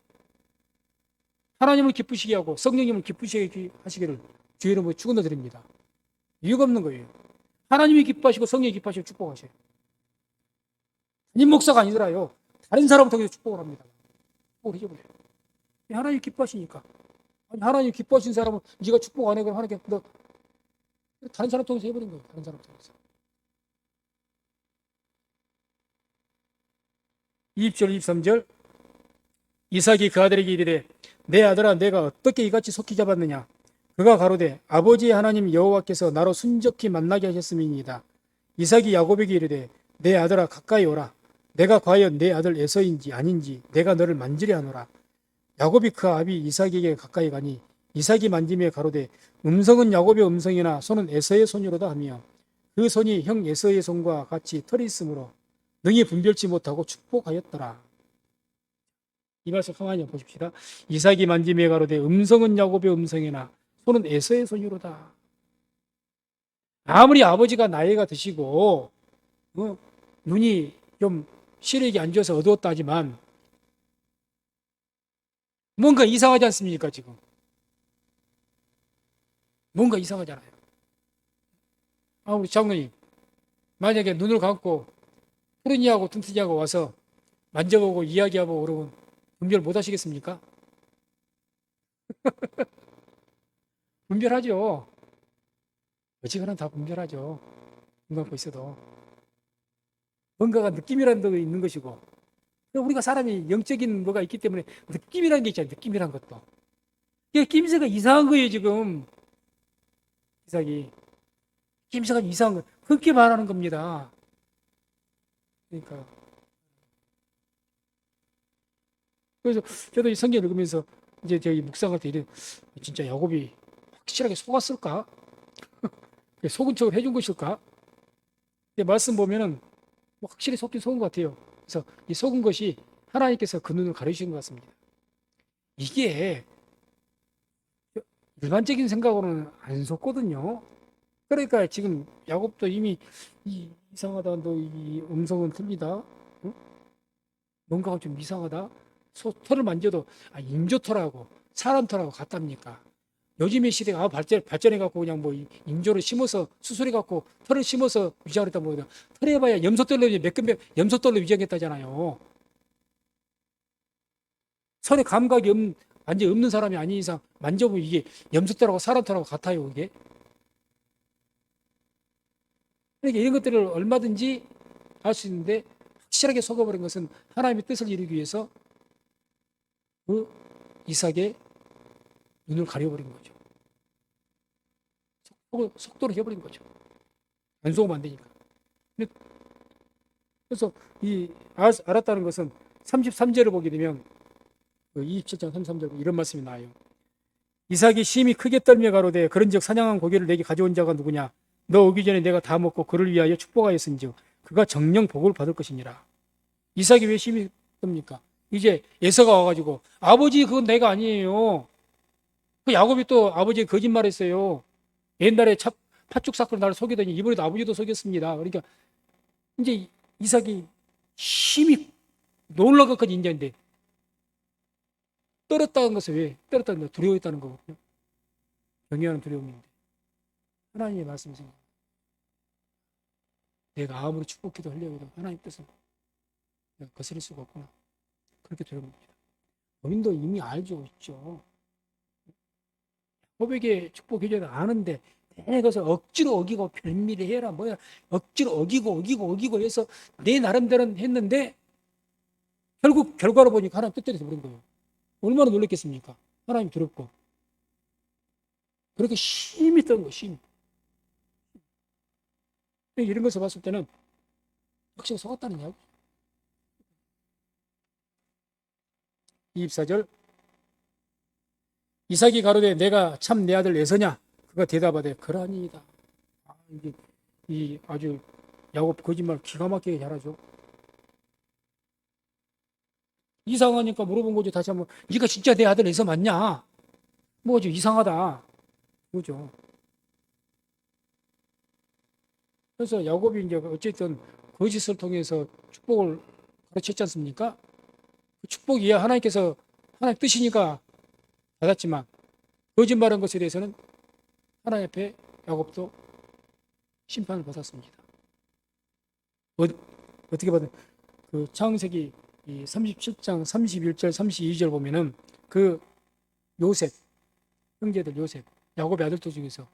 하나님을 기쁘시게 하고 성령님을 기쁘시게 하시기를 주의 이름으로 축원드립니다. 이유가 없는 거예요. 하나님이 기뻐하시고 성령이 기뻐하시고 축복하셔요. 담임 목사가 아니더라요. 다른 사람을 통해서 축복을 합니다. 축복을 해줘버려요. 하나님이 기뻐하시니까. 하나님 기뻐하신 사람은 네가 축복 안 해 그럼 하나님께 너 다른 사람 통해서 해버린 거예요. 다른 사람 통해서. 20절 23절 이삭이 그 아들에게 이르되 내 아들아 내가 어떻게 이같이 속히 잡았느냐 그가 가로되 아버지의 하나님 여호와께서 나로 순적히 만나게 하셨음이니이다. 이삭이 야곱에게 이르되 내 아들아 가까이 오라 내가 과연 내 아들 에서인지 아닌지 내가 너를 만지려 하노라. 야곱이 그 아비 이삭에게 가까이 가니 이삭이 만짐에 가로되 음성은 야곱의 음성이나 손은 에서의 손이로다 하며 그 손이 형 에서의 손과 같이 털이 있으므로 능히 분별치 못하고 축복하였더라. 이 말씀 가만히 보십시다. 이삭이 만짐에 가로되 음성은 야곱의 음성이나 손은 에서의 손이로다. 아무리 아버지가 나이가 드시고 눈이 좀 시력이 안 좋아서 어두웠다 하지만 뭔가 이상하지 않습니까 지금? 뭔가 이상하잖아요. 우리 장로님 만약에 눈을 감고 푸른이하고 튼튼이하고 와서 만져보고 이야기하고 그러면 분별 못 하시겠습니까? 분별하죠. 어지간한 다 분별하죠. 눈 감고 있어도 뭔가가 느낌이라는 게 있는 것이고 우리가 사람이 영적인 뭐가 있기 때문에 느낌이라는 게 있잖아요. 느낌이란 것도. 이게 낌새가 이상한 거예요, 지금. 이삭이. 낌새가 이상한 거. 그렇게 말하는 겁니다. 그러니까. 그래서 저도 이 성경 읽으면서 이제 저희 묵상할 때 이래, 진짜 야곱이 확실하게 속았을까? 속은 척을 해준 것일까? 근데 말씀 보면은 뭐 확실히 속긴 속은 것 같아요. 그래서 이 속은 것이 하나님께서 그 눈을 가려주신 것 같습니다. 이게 일반적인 생각으로는 안 속거든요. 그러니까 지금 야곱도 이미 이상하다, 너 이 음성은 틀리다, 응? 뭔가가 좀 이상하다. 털을 만져도 인조털하고 사람 털하고 같답니까? 요즘의 시대가 발전해갖고 그냥 뭐 인조를 심어서 수술해갖고 털을 심어서 위장을 했다 뭐 털 해봐야 염소털로 몇 염소털로 위장했다잖아요. 손에 감각이 완전 없는 사람이 아닌 이상 만져보면 이게 염소털하고 사람 털하고 같아요, 이게. 그러니까 이런 것들을 얼마든지 알 수 있는데 확실하게 속아버린 것은 하나님의 뜻을 이루기 위해서 그 이삭의 눈을 가려버린 거죠. 속도를 해버린 거죠. 안 속으면 안 되니까. 그래서 알았다는 것은 33절을 보게 되면 27장 33절 이런 말씀이 나와요. 이삭이 심히 크게 떨며 가로되 그런즉 사냥한 고기를 내게 가져온 자가 누구냐? 너 오기 전에 내가 다 먹고 그를 위하여 축복하였은즉 그가 정령 복을 받을 것이니라. 이삭이 왜 심히 떱니까? 이제 에서가 와가지고 아버지 그건 내가 아니에요. 그 야곱이 또 아버지의 거짓말했어요. 옛날에 팥죽 사건을 나를 속이더니 이번에도 아버지도 속였습니다. 그러니까 이제 이삭이 심히 놀랄 것까지 인정인데 떨었다는 것은 왜? 떨었다는 건 두려워했다는 거거든요. 경외하는 두려움인데 하나님의 말씀이 생각. 내가 아무리 축복기도 하려고 해도 하나님 뜻은 내가 거스릴 수가 없구나. 그렇게 두려움입니다. 본인도 이미 알죠, 있죠. 야곱에게 축복해줘야 아는데 내가서 억지로 어기고 별미를 해라 뭐야 억지로 어기고 해서 내 나름대로는 했는데 결국 결과로 보니까 하나님 뜻대로 돼버린 거예요. 얼마나 놀랐겠습니까? 하나님 두렵고 그렇게 심히 떤 거, 심히. 이런 것을 봤을 때는 확실히 속았다는 이야기. 24절 이삭이 가로되 내가 참 내 아들 에서냐? 그가 대답하되 그러하니이다. 이게 아주 야곱 거짓말 기가 막히게 잘하죠. 이상하니까 물어본 거죠. 다시 한번 네가 진짜 내 아들 에서 맞냐? 뭐죠? 이상하다. 그죠? 그래서 야곱이 이제 어쨌든 거짓을 통해서 축복을 가르쳤지 않습니까? 그 축복이 하나님께서 하나님 뜻이니까 받았지만 거짓말한 것에 대해서는 하나님 앞에 야곱도 심판을 받았습니다. 어떻게 받은 그 창세기 37장 31절 32절 보면은 그 요셉 형제들 요셉 야곱의 아들들 중에서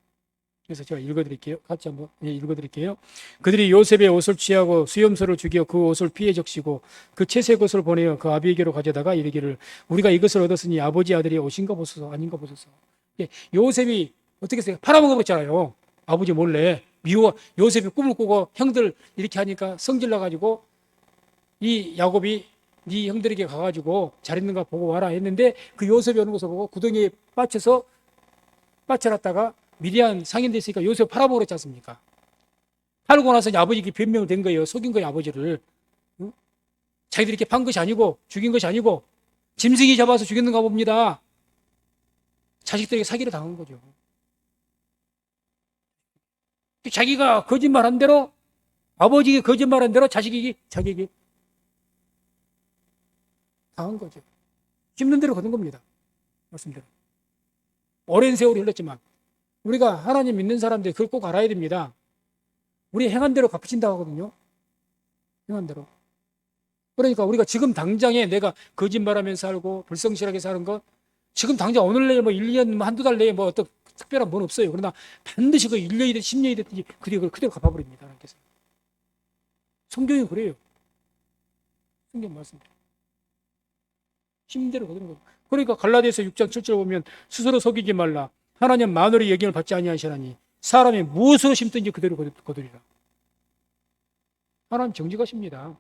그래서 제가 읽어드릴게요. 같이 한번 읽어드릴게요. 그들이 요셉의 옷을 취하고 수염소를 죽여 그 옷을 피해 적시고 그 채색 옷을 보내어 그 아비에게로 가져다가 이르기를 우리가 이것을 얻었으니 아버지 아들이 옷인가 보소서 아닌가 보소서. 요셉이 어떻게 했어요? 팔아먹어버렸잖아요. 아버지 몰래 요셉이 꿈을 꾸고 형들 이렇게 하니까 성질 나가지고 이 야곱이 네 형들에게 가가지고 잘 있는가 보고 와라 했는데 그 요셉이 오는 것을 보고 구덩이에 빠쳐놨다가 미디안 상인됐으니까 요셉 팔아먹었지 않습니까? 팔고 나서 아버지에게 변명을 된 거예요. 속인 거예요, 아버지를. 응? 자기들이 이렇게 판 것이 아니고 죽인 것이 아니고 짐승이 잡아서 죽였는가 봅니다. 자식들에게 사기를 당한 거죠. 자기가 거짓말한 대로 아버지에게 거짓말한 대로 자기에게 당한 거죠. 씹는 대로 거둔 겁니다. 말씀대로. 오랜 세월이 흘렀지만 우리가 하나님 믿는 사람들 그걸 꼭 알아야 됩니다. 우리 행한 대로 갚으신다 하거든요. 행한 대로. 그러니까 우리가 지금 당장에 내가 거짓말하면서 살고 불성실하게 사는 것 지금 당장 오늘 내일 뭐 1년 한두 달 내에 뭐 어떤 특별한 건 없어요. 그러나 반드시 그 1년이 됐든 10년이 됐든지 그걸 그대로 갚아버립니다. 하나님께서. 성경이 그래요. 성경 말씀. 심대로 거두는 거예요. 그러니까 갈라디아서 6장 7절 보면 스스로 속이지 말라. 하나님 마누리 예견을 받지 아니하시나니 사람이 무엇으로 심든지 그대로 거두리라. 하나님 정직하십니다.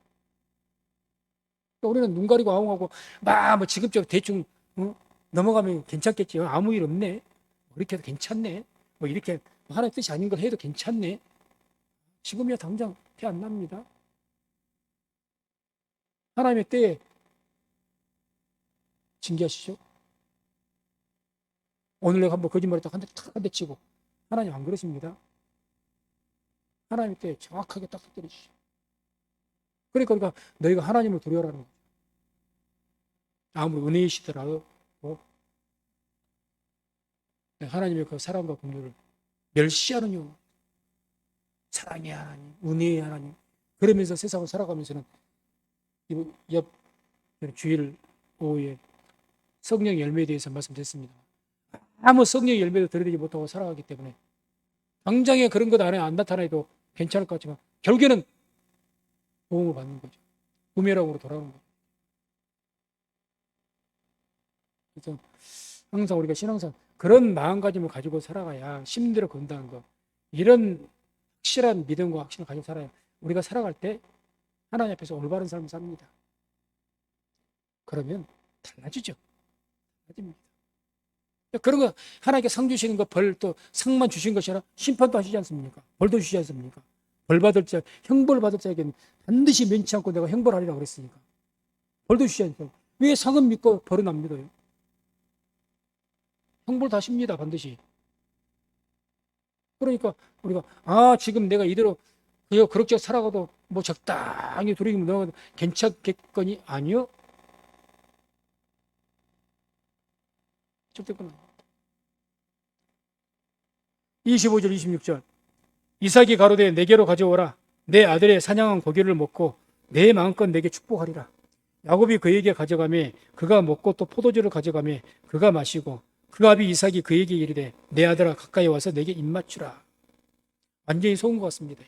우리는 눈 가리고 아웅하고 뭐 지금처럼 대충 넘어가면 괜찮겠지. 아무 일 없네. 이렇게 해도 괜찮네. 뭐 이렇게 하나님 뜻이 아닌 걸 해도 괜찮네. 지금이야 당장 피 안 납니다. 하나님의 때에 징계하시죠. 오늘 내가 한번 거짓말했다가 한 대 치고. 하나님 안 그러십니다. 하나님의 때에 정확하게 딱 때려주시죠. 그러니까 너희가 하나님을 두려워라는 거죠. 아무리 은혜이시더라도 하나님의 그 사랑과 긍휼을 멸시하는 영, 사랑의 하나님, 은혜의 하나님. 그러면서 세상을 살아가면서는 옆 주일 오후에 성령 열매에 대해서 말씀드렸습니다. 아무 성령 열매도 들여다보지 못하고 살아가기 때문에 당장에 그런 것 안에 안 나타나도 괜찮을 것 같지만 결국에는 도움을 받는 거죠. 부메랑으로 돌아오는 거죠. 그래서 항상 우리가 신앙상 그런 마음가짐을 가지고 살아가야 심대로 건다는 거. 이런 확실한 믿음과 확신을 가지고 살아야 우리가 살아갈 때 하나님 앞에서 올바른 삶을 삽니다. 그러면 달라지죠. 달라집니다. 그런 거 하나님께 상 주시는 거 벌 또 상만 주신 것이 아니라 심판도 하시지 않습니까? 벌도 주시지 않습니까? 벌 받을 자, 형벌 받을 자에게는 반드시 면치 않고 내가 형벌하리라고 그랬으니까. 벌도 주시지 않습니까? 왜 상은 믿고 벌은 안 믿어요? 형벌 다 십니다, 반드시. 그러니까 우리가 지금 내가 이대로 그렇게 살아가도 뭐 적당히 두리기만 넘어가도 괜찮겠거니? 아니요. 절대 그건 아니에요. 25절 26절 이삭이 가로되 내게로 가져오라. 내 아들의 사냥한 고기를 먹고 내 마음껏 내게 축복하리라. 야곱이 그에게 가져가매 그가 먹고 또 포도주를 가져가매 그가 마시고 그 아비 이삭이 그에게 이르되 내 아들아 가까이 와서 내게 입맞추라. 완전히 속은 것 같습니다.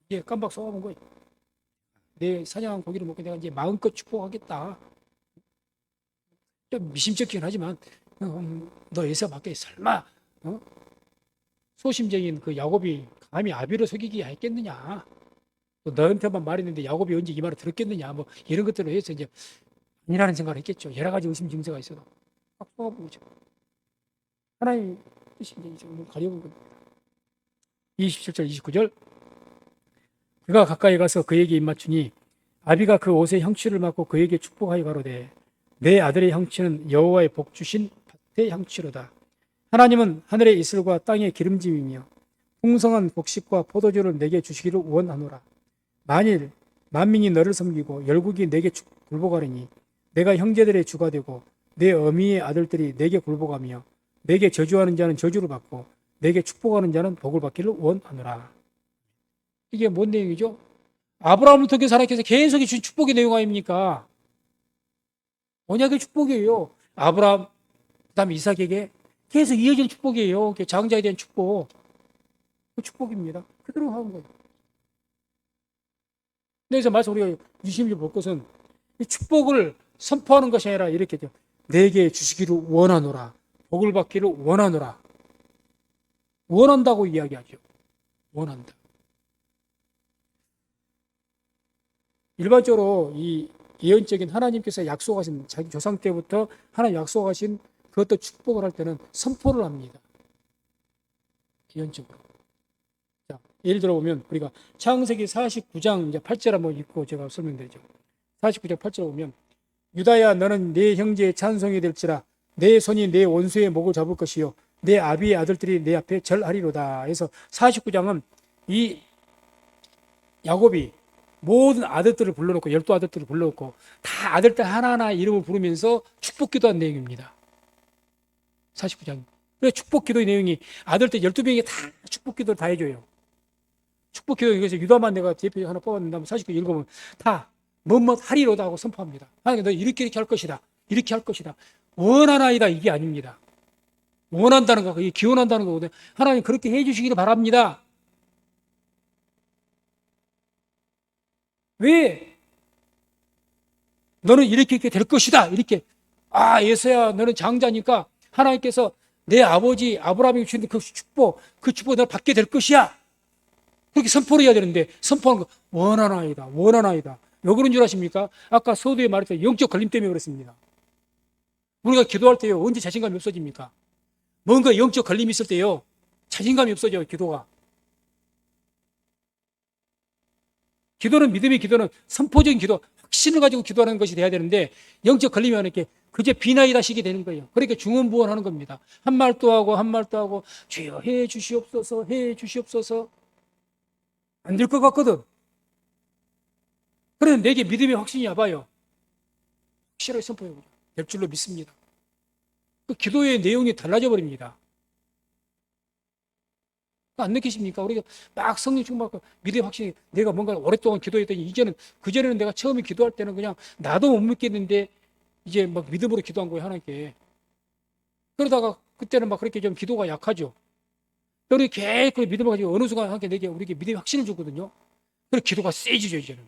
이제 깜빡 속아본 거예요. 내 사냥한 고기를 먹고 내가 이제 마음껏 축복하겠다. 좀 미심쩍긴 하지만 너 에서 밖에 설마 소심쟁이인 그 야곱이 감히 아비를 속이기 했겠느냐? 또 너한테만 말했는데 야곱이 언제 이 말을 들었겠느냐? 뭐 이런 것들로 해서 이제 아니라는 생각을 했겠죠. 여러 가지 의심 증세가 있어도 딱 속아본 거죠. 하나님 뜻이 이제 가려운 겁니다. 27절 29절 그가 가까이 가서 그에게 입맞추니 아비가 그 옷에 향취를 맡고 그에게 축복하여 가로되 내 아들의 향취는 여호와의 복 주신 밭의 향취로다. 하나님은 하늘의 이슬과 땅의 기름짐이며 풍성한 곡식과 포도주를 내게 주시기를 원하노라. 만일 만민이 너를 섬기고 열국이 내게 굴복하리니 내가 형제들의 주가 되고 내 어미의 아들들이 내게 굴복하며 내게 저주하는 자는 저주를 받고 내게 축복하는 자는 복을 받기를 원하노라. 이게 뭔 내용이죠? 아브라함을 통해서 하나님께서 계속 주신 축복의 내용 아닙니까? 언약의 축복이에요. 아브라함, 그 다음에 이삭에게 계속 이어지는 축복이에요. 장자에 대한 축복. 그 축복입니다. 그대로 하는 거예요. 그래서 말씀 우리가 유심히 볼 것은 이 축복을 선포하는 것이 아니라 이렇게 내게 주시기를 원하노라. 복을 받기를 원하노라. 원한다고 이야기하죠. 원한다. 일반적으로 이 예언적인 하나님께서 약속하신 자기 조상 때부터 하나님 약속하신 그것도 축복을 할 때는 선포를 합니다. 예언적으로. 자, 예를 들어 보면 우리가 창세기 49장 이제 8절 한번 읽고 제가 설명드리죠. 49장 8절 보면 유다야 너는 내 형제의 찬송이 될지라 내 손이 내 원수의 목을 잡을 것이요 내 아비의 아들들이 내 앞에 절하리로다. 그래서 49장은 이 야곱이 모든 아들들을 불러놓고 12아들들을 불러놓고 다 아들들 하나하나 이름을 부르면서 축복기도한 내용입니다. 49장. 그래서 축복기도의 내용이 아들들 12명이 다 축복기도를 다 해줘요. 축복기도 여기서 유다만 내가 대표 하나 뽑았는데 49장 읽어보면 다 뭐뭐 하리로다 하고 선포합니다. 하나님 너 이렇게 할 것이다. 이렇게 할 것이다. 원하나이다 이게 아닙니다. 원한다는 거, 기원한다는 거거든요. 하나님 그렇게 해주시기를 바랍니다. 왜? 너는 이렇게 될 것이다. 이렇게. 에서야 너는 장자니까 하나님께서 내 아버지 아브라함이 주신 그 축복 너를 받게 될 것이야. 그렇게 선포를 해야 되는데 선포하는 거 원하나이다. 원하나이다. 왜 그런 줄 아십니까? 아까 서두에 말했던 영적 걸림 때문에 그렇습니다. 우리가 기도할 때요, 언제 자신감이 없어집니까? 뭔가 영적 걸림이 있을 때요, 자신감이 없어져요, 기도가. 기도는, 믿음의 기도는 선포적인 기도, 확신을 가지고 기도하는 것이 돼야 되는데, 영적 걸림이 하는 게 그저 비나이다식이 되는 거예요. 그러니까 중언부언하는 겁니다. 한 말도 하고, 주여 해 주시옵소서, 해 주시옵소서. 안 될 것 같거든. 그런데 내게 믿음의 확신이 와봐요. 확실하게 선포해보죠. 될 줄로 믿습니다. 그 기도의 내용이 달라져 버립니다. 안 느끼십니까? 우리가 막 성령 충만하고 믿음의 확신이, 내가 뭔가 오랫동안 기도했더니 이제는, 그전에는 내가 처음에 기도할 때는 그냥 나도 못 믿겠는데 이제 막 믿음으로 기도한 거예요, 하나님께. 그러다가 그때는 막 그렇게 좀 기도가 약하죠. 우리 계속 믿음을 가지고 어느 순간 하나님께 내게 우리에게 믿음의 확신을 주거든요. 그래서 기도가 세지죠, 이제는.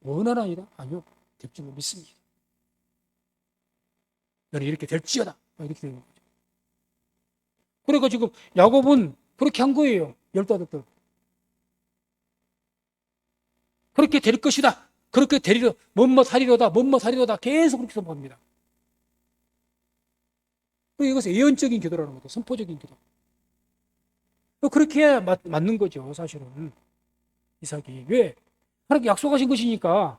원하나이다? 아니요. 될 줄로 믿습니다. 너는 이렇게 될지어다. 이렇게 되는 거죠. 그러니까 지금 야곱은 그렇게 한 거예요. 열두 아들들. 그렇게 될 것이다. 그렇게 되리려, 뭐뭐 하리로다. 계속 그렇게 선포합니다. 이것은 예언적인 기도라는 거죠. 선포적인 기도. 그렇게 해야 맞는 거죠, 사실은. 이삭이. 왜? 하나님께 약속하신 것이니까.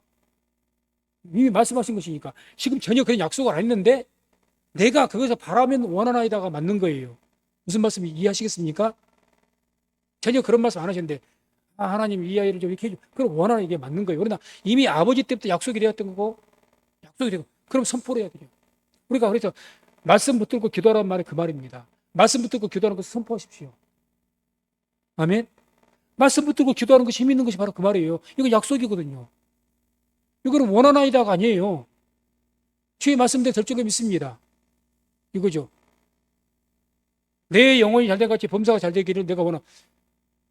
이미 말씀하신 것이니까. 지금 전혀 그런 약속을 안 했는데 내가 그것을 바라면 원하나이다가 맞는 거예요. 무슨 말씀인지 이해하시겠습니까? 전혀 그런 말씀 안 하셨는데, 하나님 이 아이를 좀 이렇게 해줘. 그럼 원하는 이게 맞는 거예요. 그러나 이미 아버지 때부터 약속이 되었던 거고, 약속이 되고, 그럼 선포를 해야 돼요. 우리가 그래서 말씀 붙들고 기도하라는 말이 그 말입니다. 말씀 붙들고 기도하는 것을 선포하십시오. 아멘? 말씀 붙들고 기도하는 것이 힘 있는 것이 바로 그 말이에요. 이거 약속이거든요. 이거는 원하나이다가 아니에요. 주의 말씀대로 될 줄로 믿습니다. 이거죠. 내 영혼이 잘된 같이 범사가 잘 되기를 내가 원하.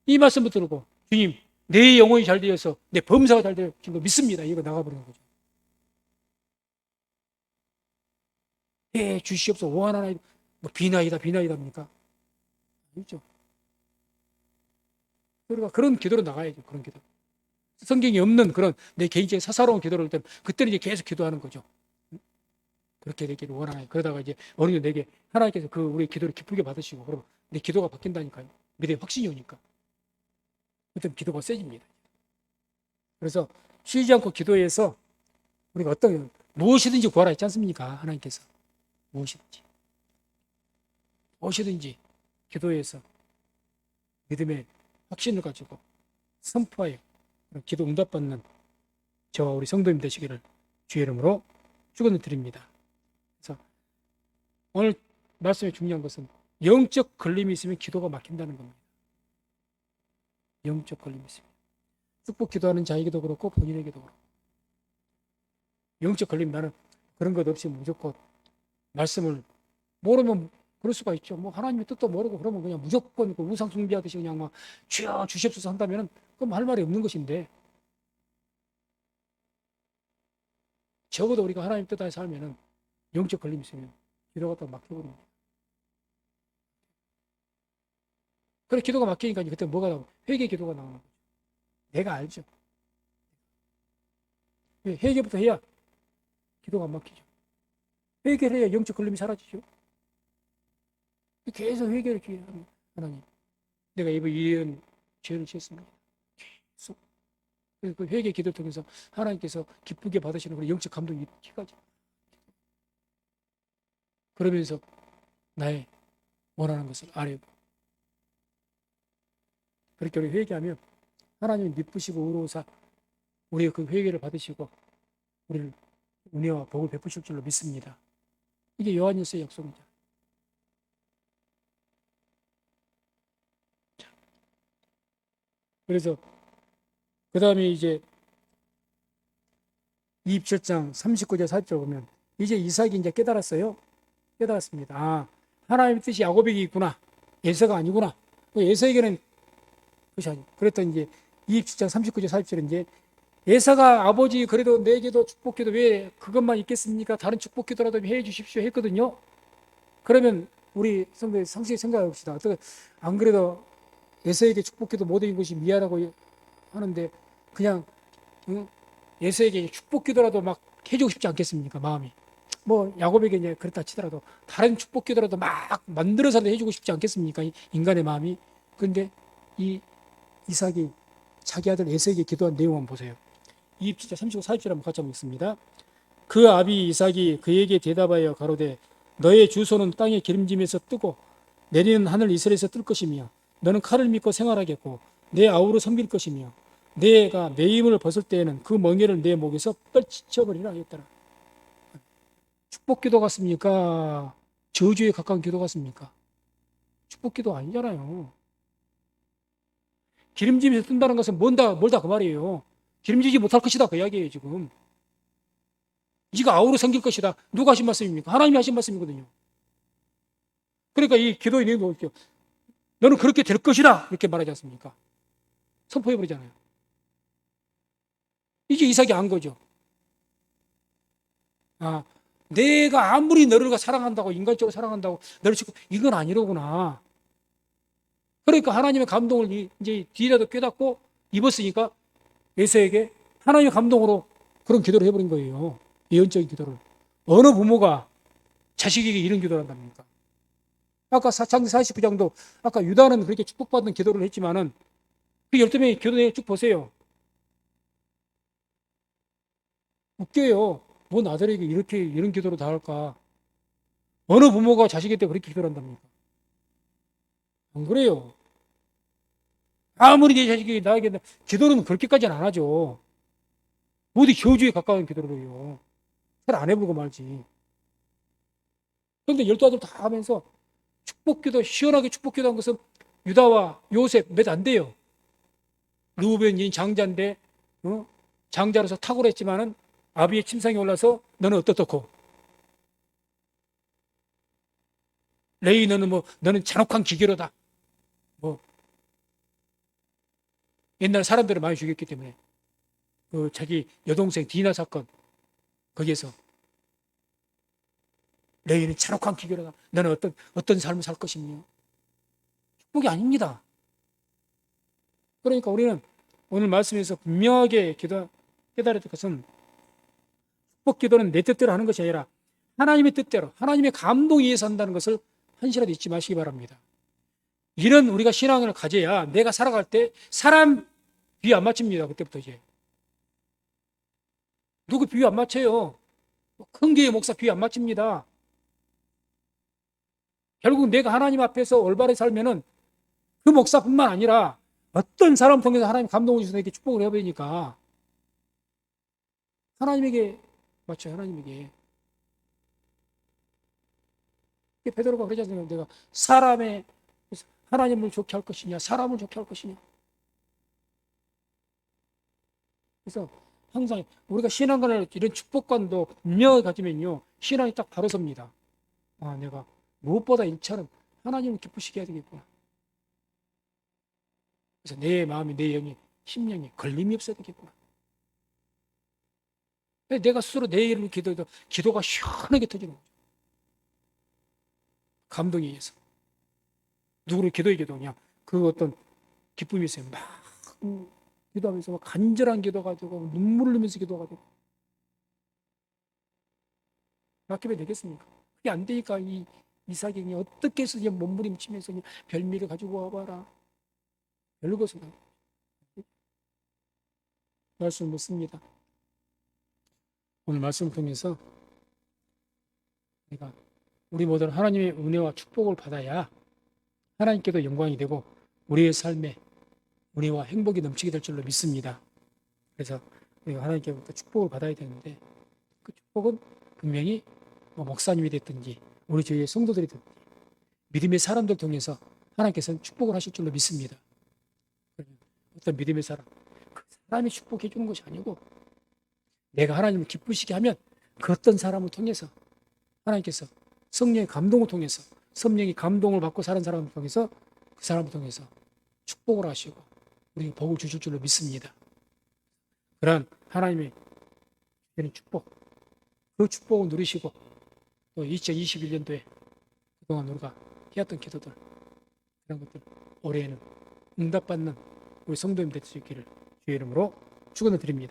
이 말씀 붙들고, 주님, 내 영혼이 잘 되어서 내 범사가 잘 될 줄로 믿습니다. 이거 나가버리는 거죠. 주시옵소서. 원하나이다. 뭐 비나이다입니까? 아니죠. 우리가 그런 기도로 나가야죠. 그런 기도. 성경이 없는 그런 내 개인적인 사사로운 기도를 할 때, 그때는 이제 계속 기도하는 거죠. 그렇게 되기를 원하나요. 그러다가 이제 어느 정도 내게 하나님께서 그 우리 기도를 기쁘게 받으시고, 그러면 내 기도가 바뀐다니까요. 믿음의 확신이 오니까. 그때 기도가 세집니다. 그래서 쉬지 않고 기도해서 우리가 무엇이든지 구하라 했지 않습니까? 하나님께서. 무엇이든지 기도해서 믿음의 확신을 가지고 선포하여 기도 응답받는 저와 우리 성도님 되시기를 주의 이름으로 축원드립니다. 그래서 오늘 말씀의 중요한 것은 영적 걸림이 있으면 기도가 막힌다는 겁니다. 영적 걸림이 있습니다. 축복 기도하는 자에게도 그렇고 본인에게도 그렇고, 영적 걸림, 나는 그런 것 없이 무조건 말씀을 모르면 그럴 수가 있죠. 뭐 하나님의 뜻도 모르고 그러면 그냥 무조건 그 우상 숭배하듯이 그냥 막 주여 주시옵소서 한다면은 그럼 할 말이 없는 것인데, 적어도 우리가 하나님 뜻하에 살면은 영적 걸림이 있으면 기도가 또 막혀버립니다. 그래 기도가 막히니까 그때 뭐가 나오고? 회개 기도가 나오는 거죠. 내가 알죠. 회개부터 해야 기도가 안 막히죠. 회개를 해야 영적 걸림이 사라지죠. 계속 회개를 기회하는 하나님, 내가 이번 죄를 지었습니다. 계속 그 회개 기도를 통해서 하나님께서 기쁘게 받으시는 그런 영적 감동이 있기까지, 그러면서 나의 원하는 것을 아뢰고, 그렇게 우리 회개하면 하나님이 미쁘시고 의로우사 우리의 그 회개를 받으시고 우리를 은혜와 복을 베푸실 줄로 믿습니다. 이게 요한일서의 약속입니다. 그래서 그 다음에 이제 27장 39절 40절 보면 이제 이삭이 이제 깨달았습니다. 하나님의 뜻이 야곱에게 있구나. 에서가 아니구나. 에서에게는 그것이 아니고. 그랬더니 이제 27장 39절 40절은 이제 에사가 아버지 그래도 내게도 축복기도 왜 그것만 있겠습니까? 다른 축복기도라도 해 주십시오 했거든요. 그러면 우리 성도 상식히 생각해 봅시다. 어떻게 안 그래도 에서에게 축복기도 못 해준 것이 미안하고 하는데 그냥 응? 에서에게 축복기도라도 막 해주고 싶지 않겠습니까? 마음이. 뭐 야곱에게 이제 그렇다 치더라도 다른 축복기도라도 막 만들어서라도 해주고 싶지 않겠습니까? 인간의 마음이. 그런데 이 이삭이 자기 아들 에서에게 기도한 내용을 보세요. 27절 35, 40절 한번 같이 한번 읽습니다. 그 아비 이삭이 그에게 대답하여 가로되 너의 주소는 땅의 기름짐에서 뜨고 내리는 하늘 이스라엘에서 뜰 것이며 너는 칼을 믿고 생활하겠고 내 아우를 섬길 것이며 내가 매임을 벗을 때에는 그 멍에를 내 목에서 떨치쳐버리라 하였더라. 축복 기도 같습니까? 저주에 가까운 기도 같습니까? 축복 기도 아니잖아요. 기름짐에서 뜬다는 것은 뭘다 그 말이에요. 기름지지 못할 것이다 그 이야기예요 지금. 네가 아우를 섬길 것이다. 누가 하신 말씀입니까? 하나님이 하신 말씀이거든요. 그러니까 이 기도의 내용도 볼게요. 너는 그렇게 될 것이다 이렇게 말하지 않습니까? 선포해버리잖아요. 이게 이삭이 안 거죠. 아, 내가 아무리 너를 사랑한다고 인간적으로 사랑한다고 너를 지금 이건 아니로구나. 그러니까 하나님의 감동을 이제 뒤라도 깨닫고 입었으니까 에서에게 하나님의 감동으로 그런 기도를 해버린 거예요. 예언적인 기도를. 어느 부모가 자식에게 이런 기도를 한답니까? 아까 창세기 49장도 아까 유다는 그렇게 축복받는 기도를 했지만은 그 12명의 기도 내용 쭉 보세요. 웃겨요. 뭔 아들에게 이렇게 이런 기도를 다 할까? 어느 부모가 자식에게 그렇게 기도를 한답니까? 안 그래요. 아무리 내 자식이 나에게 기도는 그렇게까지는 안 하죠. 어디 저주에 가까운 기도를 해요. 잘 안 해보고 말지. 그런데 12아들 다 하면서 축복기도 시원하게 축복기도 한 것은 유다와 요셉 몇 안 돼요. 루벤이 장자인데 장자로서 탁월했지만은 아비의 침상에 올라서 너는 어떻고 레이 너는 잔혹한 기계로다. 뭐 옛날 사람들을 많이 죽였기 때문에 그 자기 여동생 디나 사건 거기에서 레이는 잔혹한 기계로다. 너는 어떤 삶을 살 것이며 축복이 아닙니다. 그러니까 우리는 오늘 말씀에서 분명하게 깨달을 것은 축복 기도는 내 뜻대로 하는 것이 아니라 하나님의 뜻대로 하나님의 감동에 의해서 한다는 것을 한시라도 잊지 마시기 바랍니다. 이런 우리가 신앙을 가져야 내가 살아갈 때 사람 비유 안 맞춥니다. 그때부터 이제 누구 비유 안 맞춰요. 큰 교회 목사 비유 안 맞춥니다. 결국 내가 하나님 앞에서 올바르게 살면은 그 목사뿐만 아니라 어떤 사람 통해서 하나님 감동을 주셔서 이렇게 축복을 해버리니까 하나님에게 맞죠. 하나님에게 베드로가 그러지 않습니까? 내가 하나님을 좋게 할 것이냐 사람을 좋게 할 것이냐. 그래서 항상 우리가 신앙관을 이런 축복관도 분명히 가지면요 신앙이 딱 바로 섭니다. 아, 내가 무엇보다 1차는 하나님을 기쁘시게 해야 되겠구나. 그래서 내 마음이 내 영이 심령이 걸림이 없어야 되겠구나. 내가 스스로 내 이름을 기도해도 기도가 시원하게 터지는 거죠. 감동에 의해서. 누구를 기도해 기도냐? 그 어떤 기쁨이 있어요. 막 기도하면서 막 간절한 기도가 되고 눈물을 흘리면서 기도가 되고 맡기면 되겠습니까? 그게 안 되니까 이 이삭이 어떻게 해서 몸부림치면서 별미를 가지고 와봐라. 별것은 말씀을 묻습니다. 오늘 말씀을 통해서 내가 우리 모두는 하나님의 은혜와 축복을 받아야 하나님께도 영광이 되고 우리의 삶에 은혜와 행복이 넘치게 될 줄로 믿습니다. 그래서 우리가 하나님께부터 축복을 받아야 되는데 그 축복은 분명히 목사님이 됐든지 우리 주위의 성도들이 됐든지 믿음의 사람들 통해서 하나님께서는 축복을 하실 줄로 믿습니다. 어떤 믿음의 사람, 그 사람이 축복해 주는 것이 아니고 내가 하나님을 기쁘시게 하면 그 어떤 사람을 통해서 하나님께서 성령의 감동을 통해서 성령이 감동을 받고 사는 사람을 통해서 그 사람을 통해서 축복을 하시고 우리에게 복을 주실 줄로 믿습니다. 그러한 하나님의 주시는 축복, 그 축복을 누리시고 또 2021년도에 그동안 우리가 해왔던 기도들 그런 것들 올해에는 응답받는 우리 성도님 될 수 있기를 주의 이름으로 축원을 드립니다.